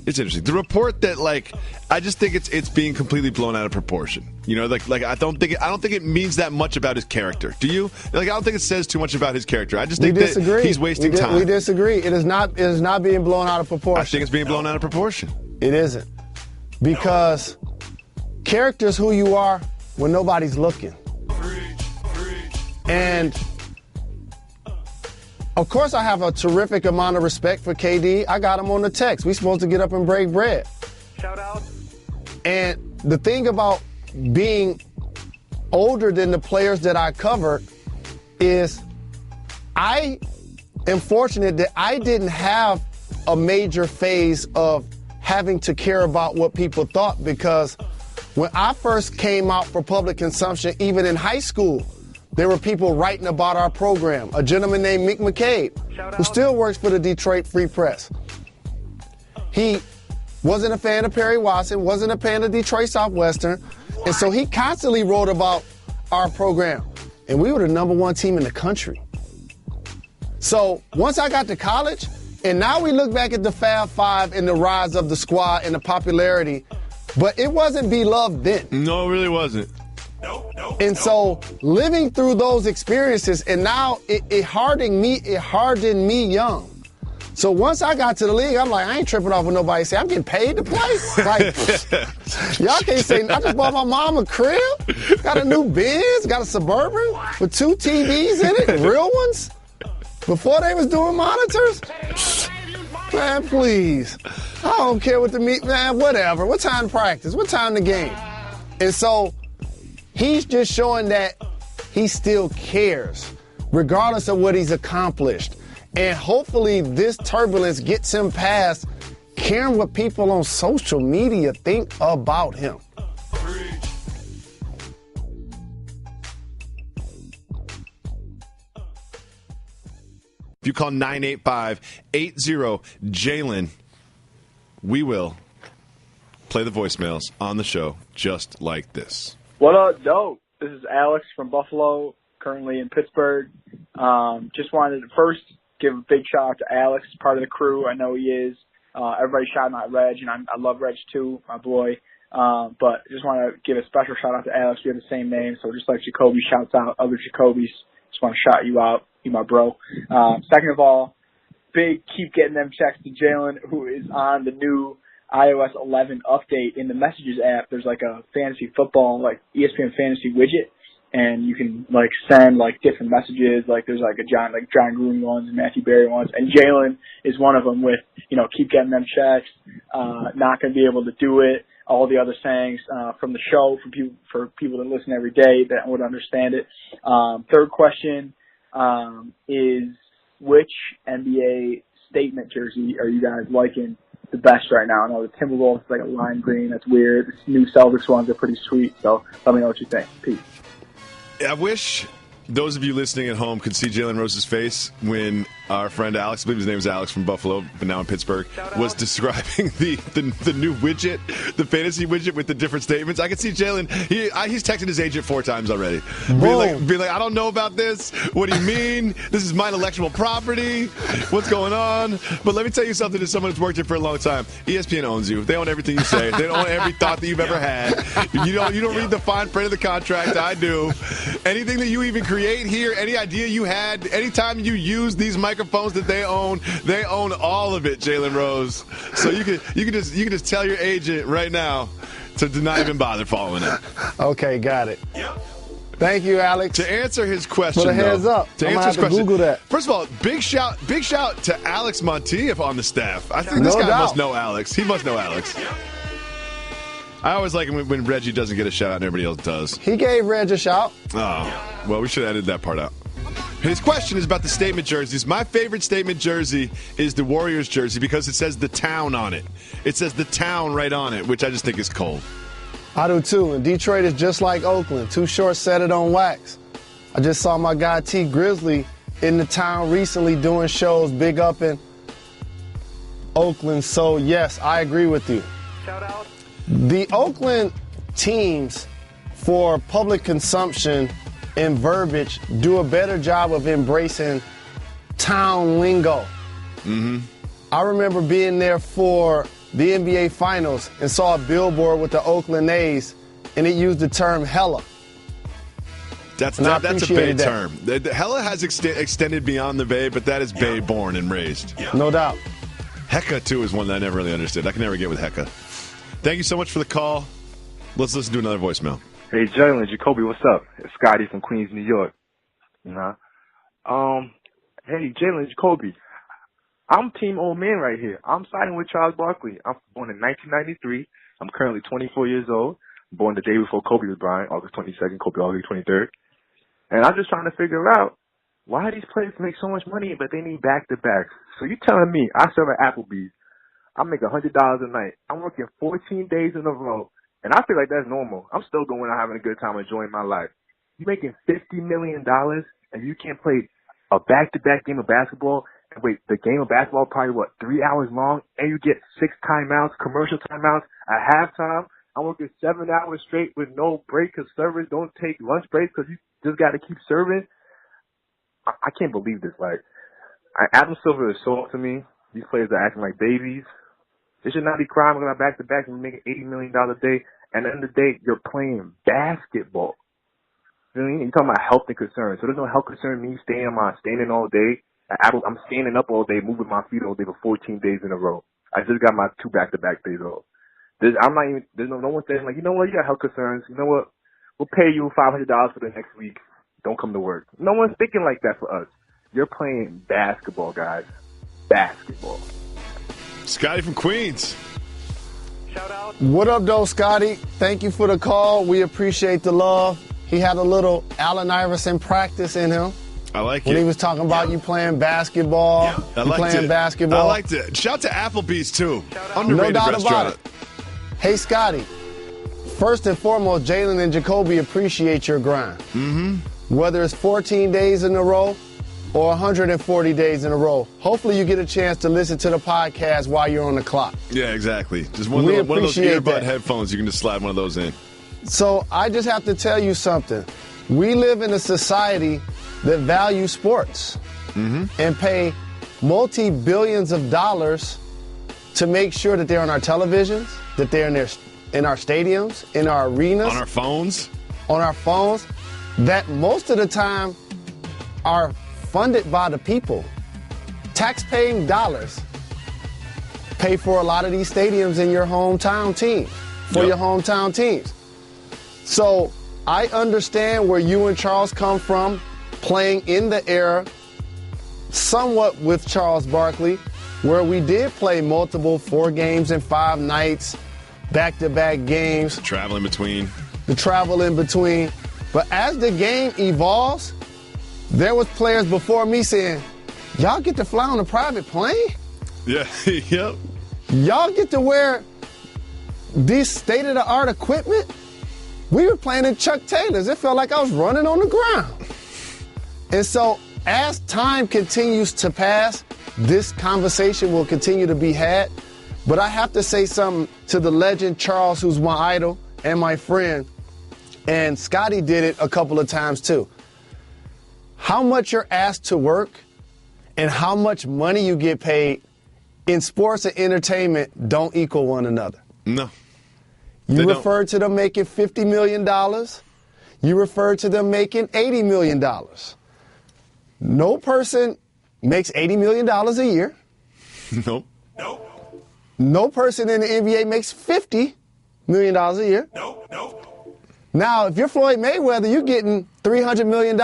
It's interesting. The report that, like, I just think it's being completely blown out of proportion. You know, like I don't think it means that much about his character. Do you? Like, I don't think it says too much about his character. I just think that he's wasting time. We disagree. It is not being blown out of proportion. I think it's being blown out of proportion. It isn't. Because character's who you are when nobody's looking. And of course, I have a terrific amount of respect for KD. I got him on the text. We supposed to get up and break bread. Shout out. And the thing about being older than the players that I covered is I am fortunate that I didn't have a major phase of having to care about what people thought, because when I first came out for public consumption, even in high school, there were people writing about our program. A gentleman named Mick McCabe, who still works for the Detroit Free Press. He wasn't a fan of Perry Watson, wasn't a fan of Detroit Southwestern, and so he constantly wrote about our program. And we were the #1 team in the country. So once I got to college, and now we look back at the Fab Five and the rise of the squad and the popularity, but it wasn't beloved then. No, it really wasn't. And so living through those experiences, and now it hardened me young. So once I got to the league, I'm like, I ain't tripping off what nobody say. I'm getting paid to play. Like, y'all can't say, I just bought my mom a crib, got a new Benz, got a Suburban with 2 TVs in it, real ones, before they was doing monitors. Man, please. I don't care what the meet, man, whatever. What time to practice? What time to game? And so he's just showing that he still cares, regardless of what he's accomplished. And hopefully this turbulence gets him past caring what people on social media think about him. If you call 985-80-JALEN, we will play the voicemails on the show just like this. What up, dope? This is Alex from Buffalo, currently in Pittsburgh. Just wanted to first give a big shout out to Alex, part of the crew. I know he is. Everybody shouting out Reg, and I love Reg too, my boy. But just want to give a special shout out to Alex. We have the same name, so just like Jacoby shouts out other Jacobys, just want to shout you out. You my bro. Second of all, big keep getting them checks to Jalen, who is on the new iOS 11 update. In the Messages app, there's like a fantasy football, like ESPN fantasy widget, and you can like send like different messages. Like there's like John Gruden ones and Matthew Berry ones, and Jalen is one of them with, keep getting them checks. Not going to be able to do it. All the other sayings from the show for people that listen every day that would understand it. Third question is, which NBA statement jersey are you guys liking the best right now? I know the Timberwolves is like a lime green. That's weird. The new Celtics ones are pretty sweet. So let me know what you think. Peace. I wish those of you listening at home could see Jalen Rose's face when our friend Alex, I believe his name is Alex from Buffalo, but now in Pittsburgh, was describing the new widget, the fantasy widget with the different statements. I could see Jalen, he's texted his agent 4 times already. Being like, I don't know about this. What do you mean? This is my intellectual property. What's going on? But let me tell you something, as someone who's worked here for a long time. ESPN owns you. They own everything you say. They own every thought that you've ever had. You don't read the fine print of the contract. I do. Anything that you even create here, any idea you had, anytime you use these microphones, microphones that they own all of it, Jalen Rose. So you can just tell your agent right now to not even bother following it. Okay, got it. Thank you, Alex. To answer his question, put a heads up. To I'm answer his gonna have question, to Google that. First of all, big shout to Alex Montief on the staff. I think this guy must know Alex. He must know Alex. I always like it when Reggie doesn't get a shout out and everybody else does. He gave Reg a shout. Oh, well, we should have edited that part out. His question is about the statement jerseys. My favorite statement jersey is the Warriors jersey because it says the town on it. It says the town right on it, which I just think is cold. I do too, and Detroit is just like Oakland. Too short, set it on wax. I just saw my guy T Grizzly in the town recently doing shows big up in Oakland. So yes, I agree with you. Shout out. The Oakland teams, for public consumption and verbiage, do a better job of embracing town lingo. Mm-hmm. I remember being there for the NBA Finals and saw a billboard with the Oakland A's, and it used the term hella. That's a Bay term. The hella has extended beyond the Bay, but that is Bay born and raised. No doubt. Hecka, too, is one that I never really understood. I can never get with Hecka. Thank you so much for the call. Let's listen to another voicemail. Hey, Jalen Jacoby, what's up? It's Scotty from Queens, New York. Hey, Jalen Jacoby, I'm team old man right here. I'm siding with Charles Barkley. I'm born in 1993. I'm currently 24 years old. Born the day before Kobe was born, August 22nd, Kobe August 23rd. And I'm just trying to figure out why these players make so much money, but they need back-to-backs. So you telling me I serve at Applebee's, I make $100 a night. I'm working 14 days in a row, and I feel like that's normal. I'm still going out having a good time, enjoying my life. You making $50 million, and you can't play a back-to-back game of basketball, and wait, the game of basketball probably, 3 hours long, and you get 6 timeouts, commercial timeouts at halftime. I'm working 7 hours straight with no break because servers don't take lunch breaks because you just got to keep serving. I can't believe this. Adam Silver is sold to me. These players are acting like babies. They should not be crying about back-to-back and you're making $80 million a day. And at the end of the day, you're playing basketball. You know what I mean? You're talking about health and concerns. So there's no health concern me standing all day. I'm standing up all day, moving my feet all day for 14 days in a row. I just got my 2 back-to-back days off. There's no one saying, you know what, you got health concerns. You know what, we'll pay you $500 for the next week. Don't come to work. No one's thinking like that for us. You're playing basketball, guys. Basketball. Scotty from Queens. Shout out. What up, though, Scotty? Thank you for the call. We appreciate the love. He had a little Allen Iverson practice in him. I like it. When he was talking about you playing basketball. I liked it. Basketball. I liked it. Shout to Applebee's, too. No Underrated doubt restaurant. about it. Hey, Scotty. First and foremost, Jalen and Jacoby appreciate your grind. Mm-hmm. Whether it's 14 days in a row or 140 days in a row. Hopefully you get a chance to listen to the podcast while you're on the clock. Yeah, exactly. Just one of those earbud headphones. You can just slide one of those in. So I just have to tell you something. We live in a society that values sports and pay multi-billions of dollars to make sure that they're on our televisions, that they're in our stadiums, in our arenas. On our phones. On our phones. That most of the time are funded by the people. Tax-paying dollars pay for a lot of these stadiums in your hometown team, for your hometown teams. So I understand where you and Charles come from, playing in the era somewhat with Charles Barkley, where we did play multiple 4 games in 5 nights, back-to-back games. The travel in between. But as the game evolves, there was players before me saying, y'all get to fly on a private plane? Yeah, yep. Y'all get to wear this state-of-the-art equipment? We were playing in Chuck Taylors. It felt like I was running on the ground. And so as time continues to pass, this conversation will continue to be had. But I have to say something to the legend Charles, who's my idol and my friend. And Scotty did it a couple of times too. How much you're asked to work and how much money you get paid in sports and entertainment don't equal one another. No. You refer to them making $50 million. You refer to them making $80 million. No person makes $80 million a year. Nope. No person in the NBA makes $50 million a year. Now, if you're Floyd Mayweather, you're getting $300 million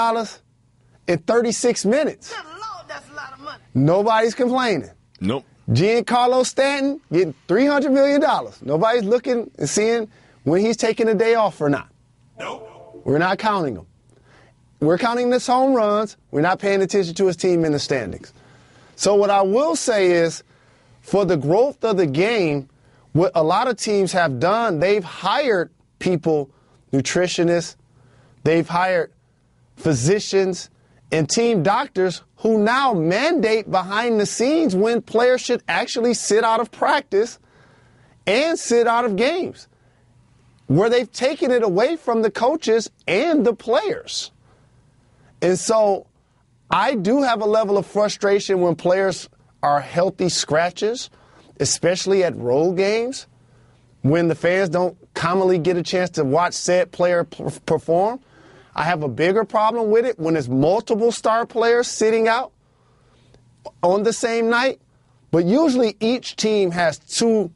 in 36 minutes. Lord, that's a lot of money. Nobody's complaining. Nope. Giancarlo Stanton getting $300 million. Nobody's looking and seeing when he's taking a day off or not. We're not counting them. We're counting his home runs. We're not paying attention to his team in the standings. So what I will say is, for the growth of the game, what a lot of teams have done, they've hired people, nutritionists, they've hired physicians and team doctors who now mandate behind the scenes when players should actually sit out of practice and sit out of games, where they've taken it away from the coaches and the players. And so I do have a level of frustration when players are healthy scratches, especially at road games, when the fans don't commonly get a chance to watch said player perform. I have a bigger problem with it when it's multiple star players sitting out on the same night. But usually each team has two,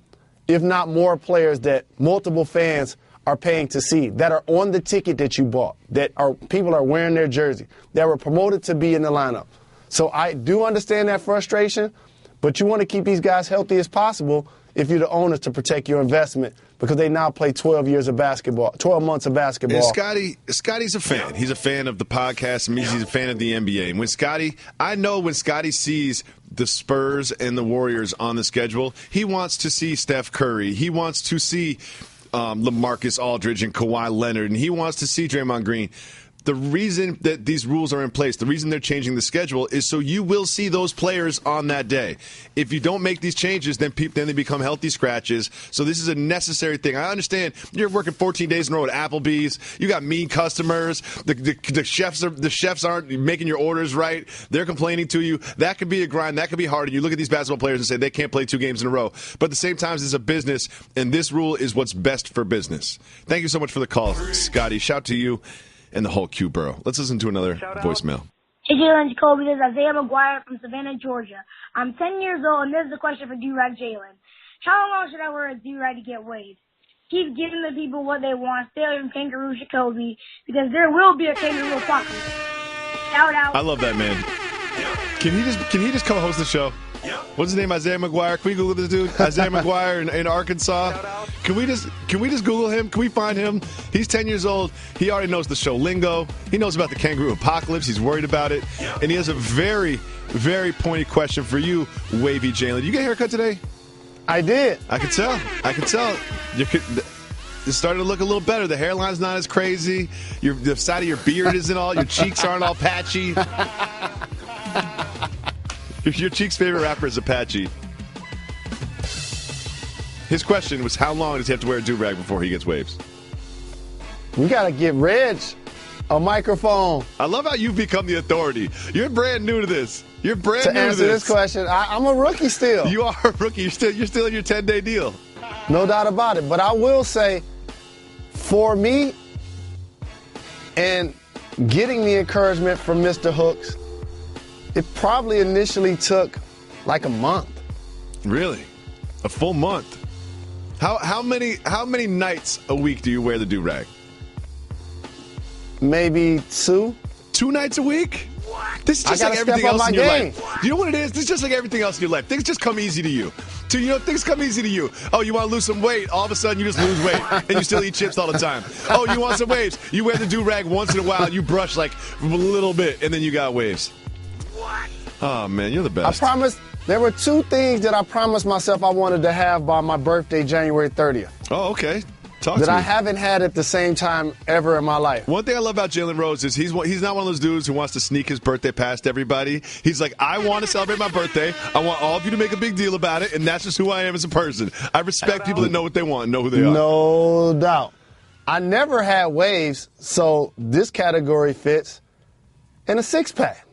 if not more, players that multiple fans are paying to see, that are on the ticket that you bought, that are people are wearing their jersey, that were promoted to be in the lineup. So I do understand that frustration, but you want to keep these guys healthy as possible if you're the owners to protect your investment, because they now play 12 months of basketball. And Scotty's a fan. He's a fan of the podcast, and he's a fan of the NBA. And I know when Scotty sees the Spurs and the Warriors on the schedule, he wants to see Steph Curry. He wants to see LaMarcus Aldridge and Kawhi Leonard, and he wants to see Draymond Green. The reason that these rules are in place, the reason they're changing the schedule, is so you will see those players on that day. If you don't make these changes, then they become healthy scratches. So this is a necessary thing. I understand you're working 14 days in a row at Applebee's. You got mean customers. The chefs aren't making your orders right. They're complaining to you. That could be a grind. That could be hard. And you look at these basketball players and say they can't play 2 games in a row. But at the same time, this is a business, and this rule is what's best for business. Thank you so much for the call, Scotty. Shout to you and the whole Q Borough. Let's listen to another voicemail. Hey, Jalen Jacoby, this is Isaiah McGuire from Savannah, Georgia. I'm 10 years old, and this is a question for Do-Rag Jalen. How long should I wear a do-rag to get waived? Keep giving the people what they want. Stay away from Kangaroo Jacoby, because there will be a kangaroo apocalypse. Shout out. I love that man. Can he just co-host the show? What's his name? Isaiah McGuire. Can we Google this dude? Isaiah McGuire in Arkansas. Can we just Google him? Can we find him? He's 10 years old. He already knows the show lingo. He knows about the kangaroo apocalypse. He's worried about it. And he has a very, very pointy question for you, Wavy Jalen. Did you get a haircut today? I did. I could tell. It started to look a little better. The hairline's not as crazy. The side of your beard isn't all. Your cheeks aren't all patchy. Your Cheek's favorite rapper is Apache. His question was, how long does he have to wear a do-rag before he gets waves? We got to get Reg a microphone. I love how you've become the authority. You're brand new to this. To answer this question, I'm a rookie still. You are a rookie. You're still in your 10-day deal. No doubt about it. But I will say, for me, and getting the encouragement from Mr. Hooks, it probably initially took like a month. Really? A full month? How many nights a week do you wear the do-rag? Maybe 2. 2 nights a week? What? This is just like everything else in your life. You know what it is? This is just like everything else in your life. Things just come easy to you. Things come easy to you. Oh, you want to lose some weight? All of a sudden, you just lose weight, and you still eat chips all the time. Oh, you want some waves? You wear the do-rag once in a while, you brush like a little bit, and then you got waves. What? Oh, man, you're the best. I promised. There were 2 things that I promised myself I wanted to have by my birthday, January 30th. Oh, okay. That I haven't had at the same time ever in my life. One thing I love about Jalen Rose is he's not one of those dudes who wants to sneak his birthday past everybody. He's like, I want to celebrate my birthday. I want all of you to make a big deal about it, and that's just who I am as a person. I respect people that know what they want and know who they are. No doubt. I never had waves, so this category fits in a 6-pack.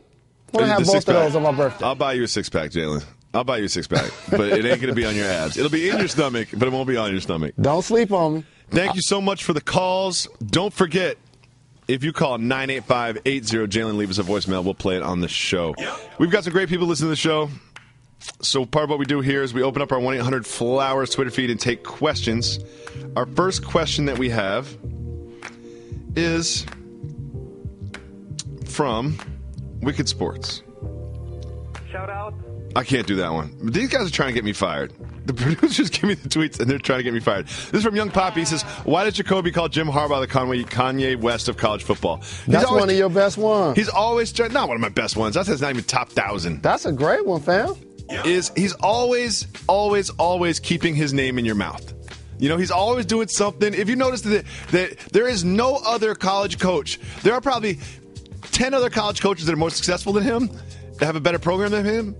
I want to have both of those on my birthday. I'll buy you a 6-pack, Jalen. I'll buy you a 6-pack, but it ain't going to be on your abs. It'll be in your stomach, but it won't be on your stomach. Don't sleep on me. Thank you so much for the calls. Don't forget, If you call 985-80-JALEN, leave us a voicemail. We'll play it on the show. We've got some great people listening to the show. So part of what we do here is we open up our 1-800-FLOWERS Twitter feed and take questions. Our first question that we have is from Wicked Sports. Shout out. I can't do that one. These guys are trying to get me fired. The producers give me the tweets, and they're trying to get me fired. This is from Young Poppy. He says, why did Jacoby call Jim Harbaugh the Kanye West of college football? That's one of your best ones. He's always not one of my best ones. That's not even top 1,000. That's a great one, fam. He's always keeping his name in your mouth. You know, he's always doing something. If you notice that there is no other college coach, there are probably 10 other college coaches that are more successful than him, that have a better program than him,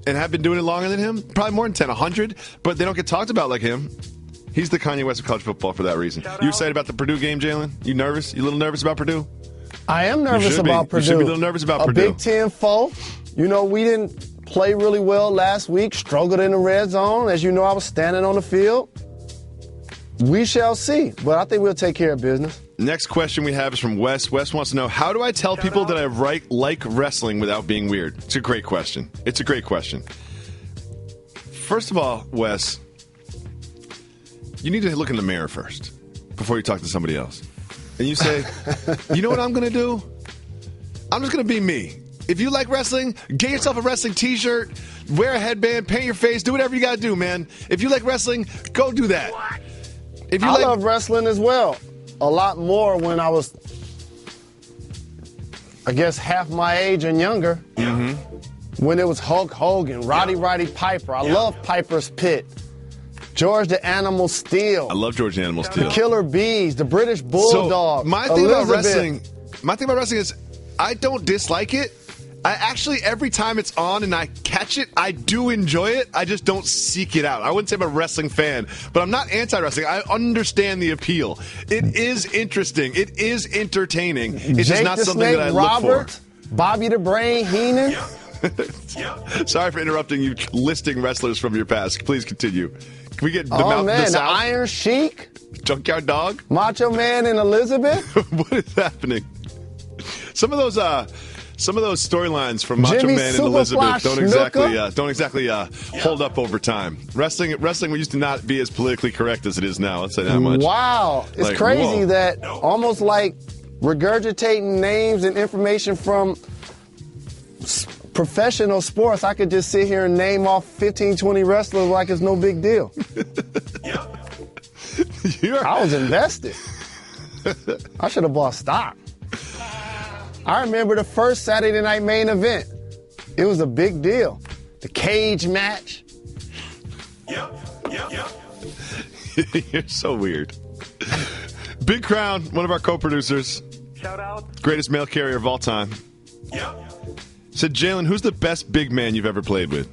and have been doing it longer than him. Probably more than 10, 100, but they don't get talked about like him. He's the Kanye West of college football for that reason. You excited about the Purdue game, Jalen? You nervous? You a little nervous about Purdue? I am nervous about Purdue. You should be a little nervous about Purdue. A Big Ten foe. You know, we didn't play really well last week, struggled in the red zone. As you know, I was standing on the field. We shall see, but I think we'll take care of business. Next question we have is from Wes. Wes wants to know, how do I tell people that I like wrestling without being weird? It's a great question. First of all, Wes, you need to look in the mirror first before you talk to somebody else. And you say, you know what I'm going to do? I'm just going to be me. If you like wrestling, get yourself a wrestling t-shirt, wear a headband, paint your face, do whatever you got to do, man. If you like wrestling, go do that. I love wrestling as well. A lot more when I was, I guess, half my age and younger. Mm-hmm. When it was Hulk Hogan, Roddy Piper. I love Piper's Pit. George the Animal Steel. I love George the Animal Steel. The Killer Bees, the British Bulldog. So my thing about wrestling is I don't dislike it. I actually, every time it's on and I catch it, I do enjoy it. I just don't seek it out. I wouldn't say I'm a wrestling fan, but I'm not anti-wrestling. I understand the appeal. It is interesting. It is entertaining. It's just not something that I look for. Bobby the Brain Heenan. Sorry for interrupting you, listing wrestlers from your past. Please continue. Can we get the the Iron Sheik, Junkyard Dog, Macho Man, and Elizabeth? What is happening? Some of those storylines from Macho Man and Elizabeth don't exactly hold up over time. Wrestling used to not be as politically correct as it is now. Let's say that much. Wow, it's crazy that almost like regurgitating names and information from professional sports, I could just sit here and name off 15, 20 wrestlers like it's no big deal. I was invested. I should have bought stock. I remember the first Saturday night main event. It was a big deal. The cage match. You're so weird. Big Crown, one of our co-producers. Shout out. Greatest mail carrier of all time. Said, Jalen, who's the best big man you've ever played with?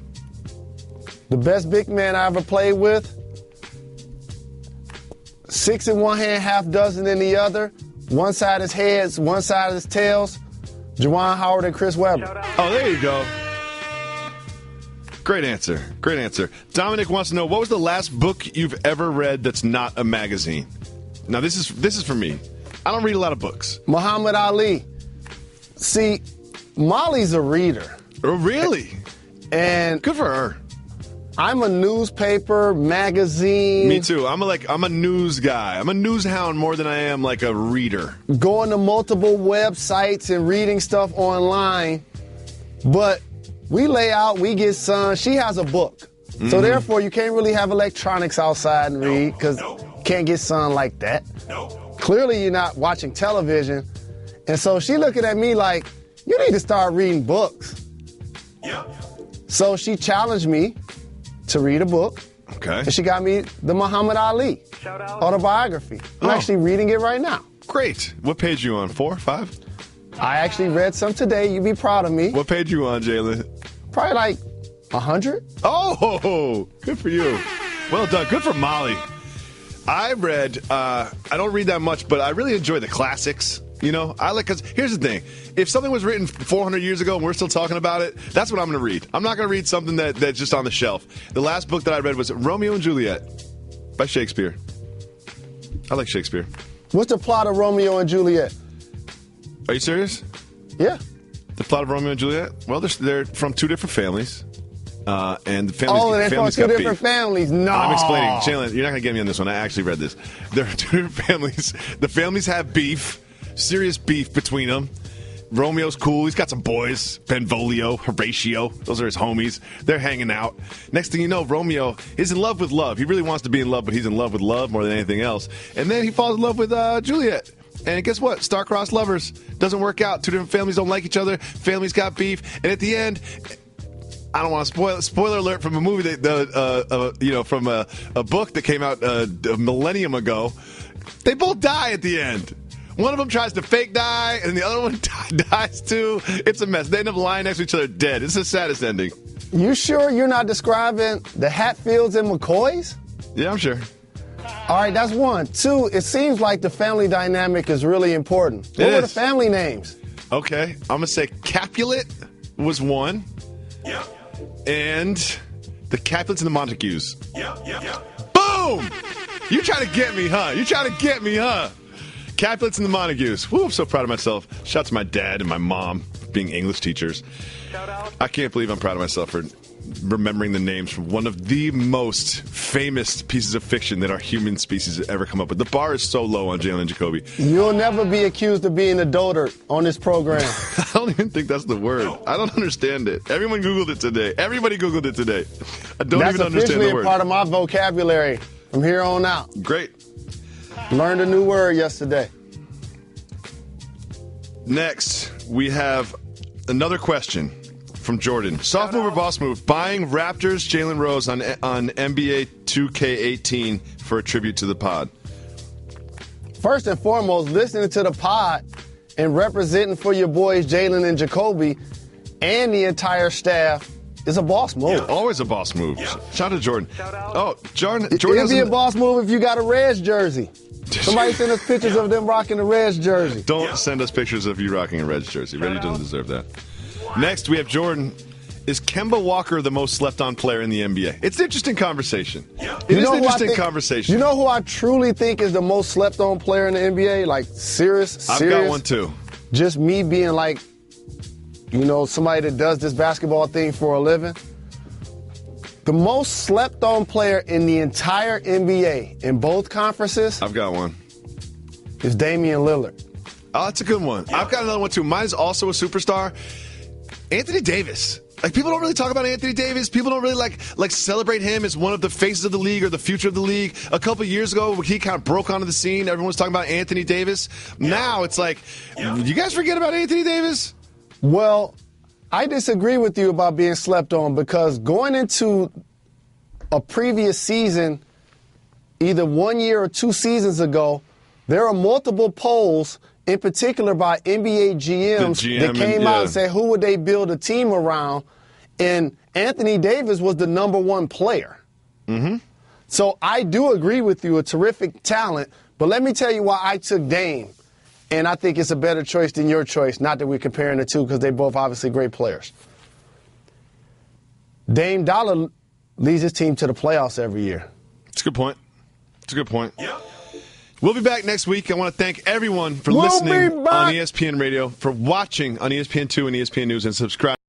The best big man I ever played with? 6 in one hand, half dozen in the other. One side is heads, one side is tails. Juwan Howard and Chris Webber. Oh, there you go. Great answer. Dominic wants to know, what was the last book you've ever read that's not a magazine? Now, this is for me. I don't read a lot of books. Muhammad Ali. See, Molly's a reader. Oh, really? And good for her. I'm a newspaper, magazine. Me too. I'm a news guy. I'm a news hound more than I am like a reader. Going to multiple websites and reading stuff online. But we lay out, we get sun. She has a book. So therefore, you can't really have electronics outside and read because you can't get sun like that. Clearly, you're not watching television. And so she looking at me like, you need to start reading books. So she challenged me to read a book. Okay. And she got me the Muhammad Ali autobiography. I'm actually reading it right now. Great. What page are you on? 4, 5? I actually read some today. You'd be proud of me. What page are you on, Jalen? Probably like 100. Oh, good for you. Well done. Good for Molly. I read, I don't read that much, but I really enjoy the classics. You know, because here's the thing. If something was written 400 years ago and we're still talking about it, that's what I'm going to read. I'm not going to read something that's just on the shelf. The last book that I read was Romeo and Juliet by Shakespeare. I like Shakespeare. What's the plot of Romeo and Juliet? Are you serious? Yeah. The plot of Romeo and Juliet? Well, they're from two different families. And the families, Oh, they're from two different families. No. I'm explaining. Jalen, you're not going to get me on this one. I actually read this. There are two different families. The families have beef, serious beef between them. Romeo's cool. He's got some boys. Benvolio, Horatio. Those are his homies. They're hanging out. Next thing you know, Romeo is in love with love. He really wants to be in love, but he's in love with love more than anything else. And then he falls in love with Juliet. And guess what? Star-crossed lovers. Doesn't work out. Two different families don't like each other. Families got beef. And at the end, I don't want to spoil. Spoiler alert from a movie from a book that came out a millennium ago. They both die at the end. One of them tries to fake die, and the other one dies too. It's a mess. They end up lying next to each other dead. It's the saddest ending. You sure you're not describing the Hatfields and McCoys? Yeah, I'm sure. All right, that's one. Two, it seems like the family dynamic is really important. What were the family names? Okay, I'm going to say Capulet was one. Yep. And the Capulets and the Montagues. Yep. Boom! You trying to get me, huh? Capulets and the Montagues. Woo, I'm so proud of myself. Shout out to my dad and my mom being English teachers. Shout out. I can't believe I'm proud of myself for remembering the names from one of the most famous pieces of fiction that our human species has ever come up with. The bar is so low on Jalen Jacoby. You'll never be accused of being a dotard on this program. I don't even think that's the word. I don't understand it. Everyone Googled it today. Everybody Googled it today. I don't even understand the word. That's officially a part of my vocabulary from here on out. Great. Learned a new word yesterday. Next, we have another question from Jordan. Soft move or boss move? Buying Raptors Jalen Rose on NBA 2K18 for a tribute to the pod. First and foremost, listening to the pod and representing for your boys Jalen and Jacoby and the entire staff is a boss move. Yeah, always a boss move. Yeah. Shout out to Jordan. Shout out. Oh, Jordan it'd be a boss move if you got a Reds jersey. Somebody send us pictures of them rocking the Reds jersey. Don't send us pictures of you rocking a Reds jersey. Reggie doesn't deserve that. Next, we have Jordan. Is Kemba Walker the most slept-on player in the NBA? It's an interesting conversation. It is an interesting conversation. You know who I truly think is the most slept-on player in the NBA? Like, serious? I've got one, too. Just me being like, somebody that does this basketball thing for a living. The most slept-on player in the entire NBA in both conferences. I've got one. Is Damian Lillard. Oh, that's a good one. Yeah. I've got another one, too. Mine is also a superstar. Anthony Davis. Like, people don't really talk about Anthony Davis. People don't really like celebrate him as one of the faces of the league or the future of the league. A couple years ago, he kind of broke onto the scene. Everyone was talking about Anthony Davis. Yeah. Now it's like, you guys forget about Anthony Davis? Well, I disagree with you about being slept on because going into a previous season, either 1 year or 2 seasons ago, there are multiple polls, in particular by NBA GMs, that came out and said who would they build a team around, and Anthony Davis was the number one player. Mm-hmm. So I do agree with you, a terrific talent, but let me tell you why I took Dame. And I think it's a better choice than your choice. Not that we're comparing the two because they're both obviously great players. Dame Dollar leads his team to the playoffs every year. It's a good point. Yep. We'll be back next week. I want to thank everyone for listening on ESPN Radio, for watching on ESPN2 and ESPN News, and subscribing.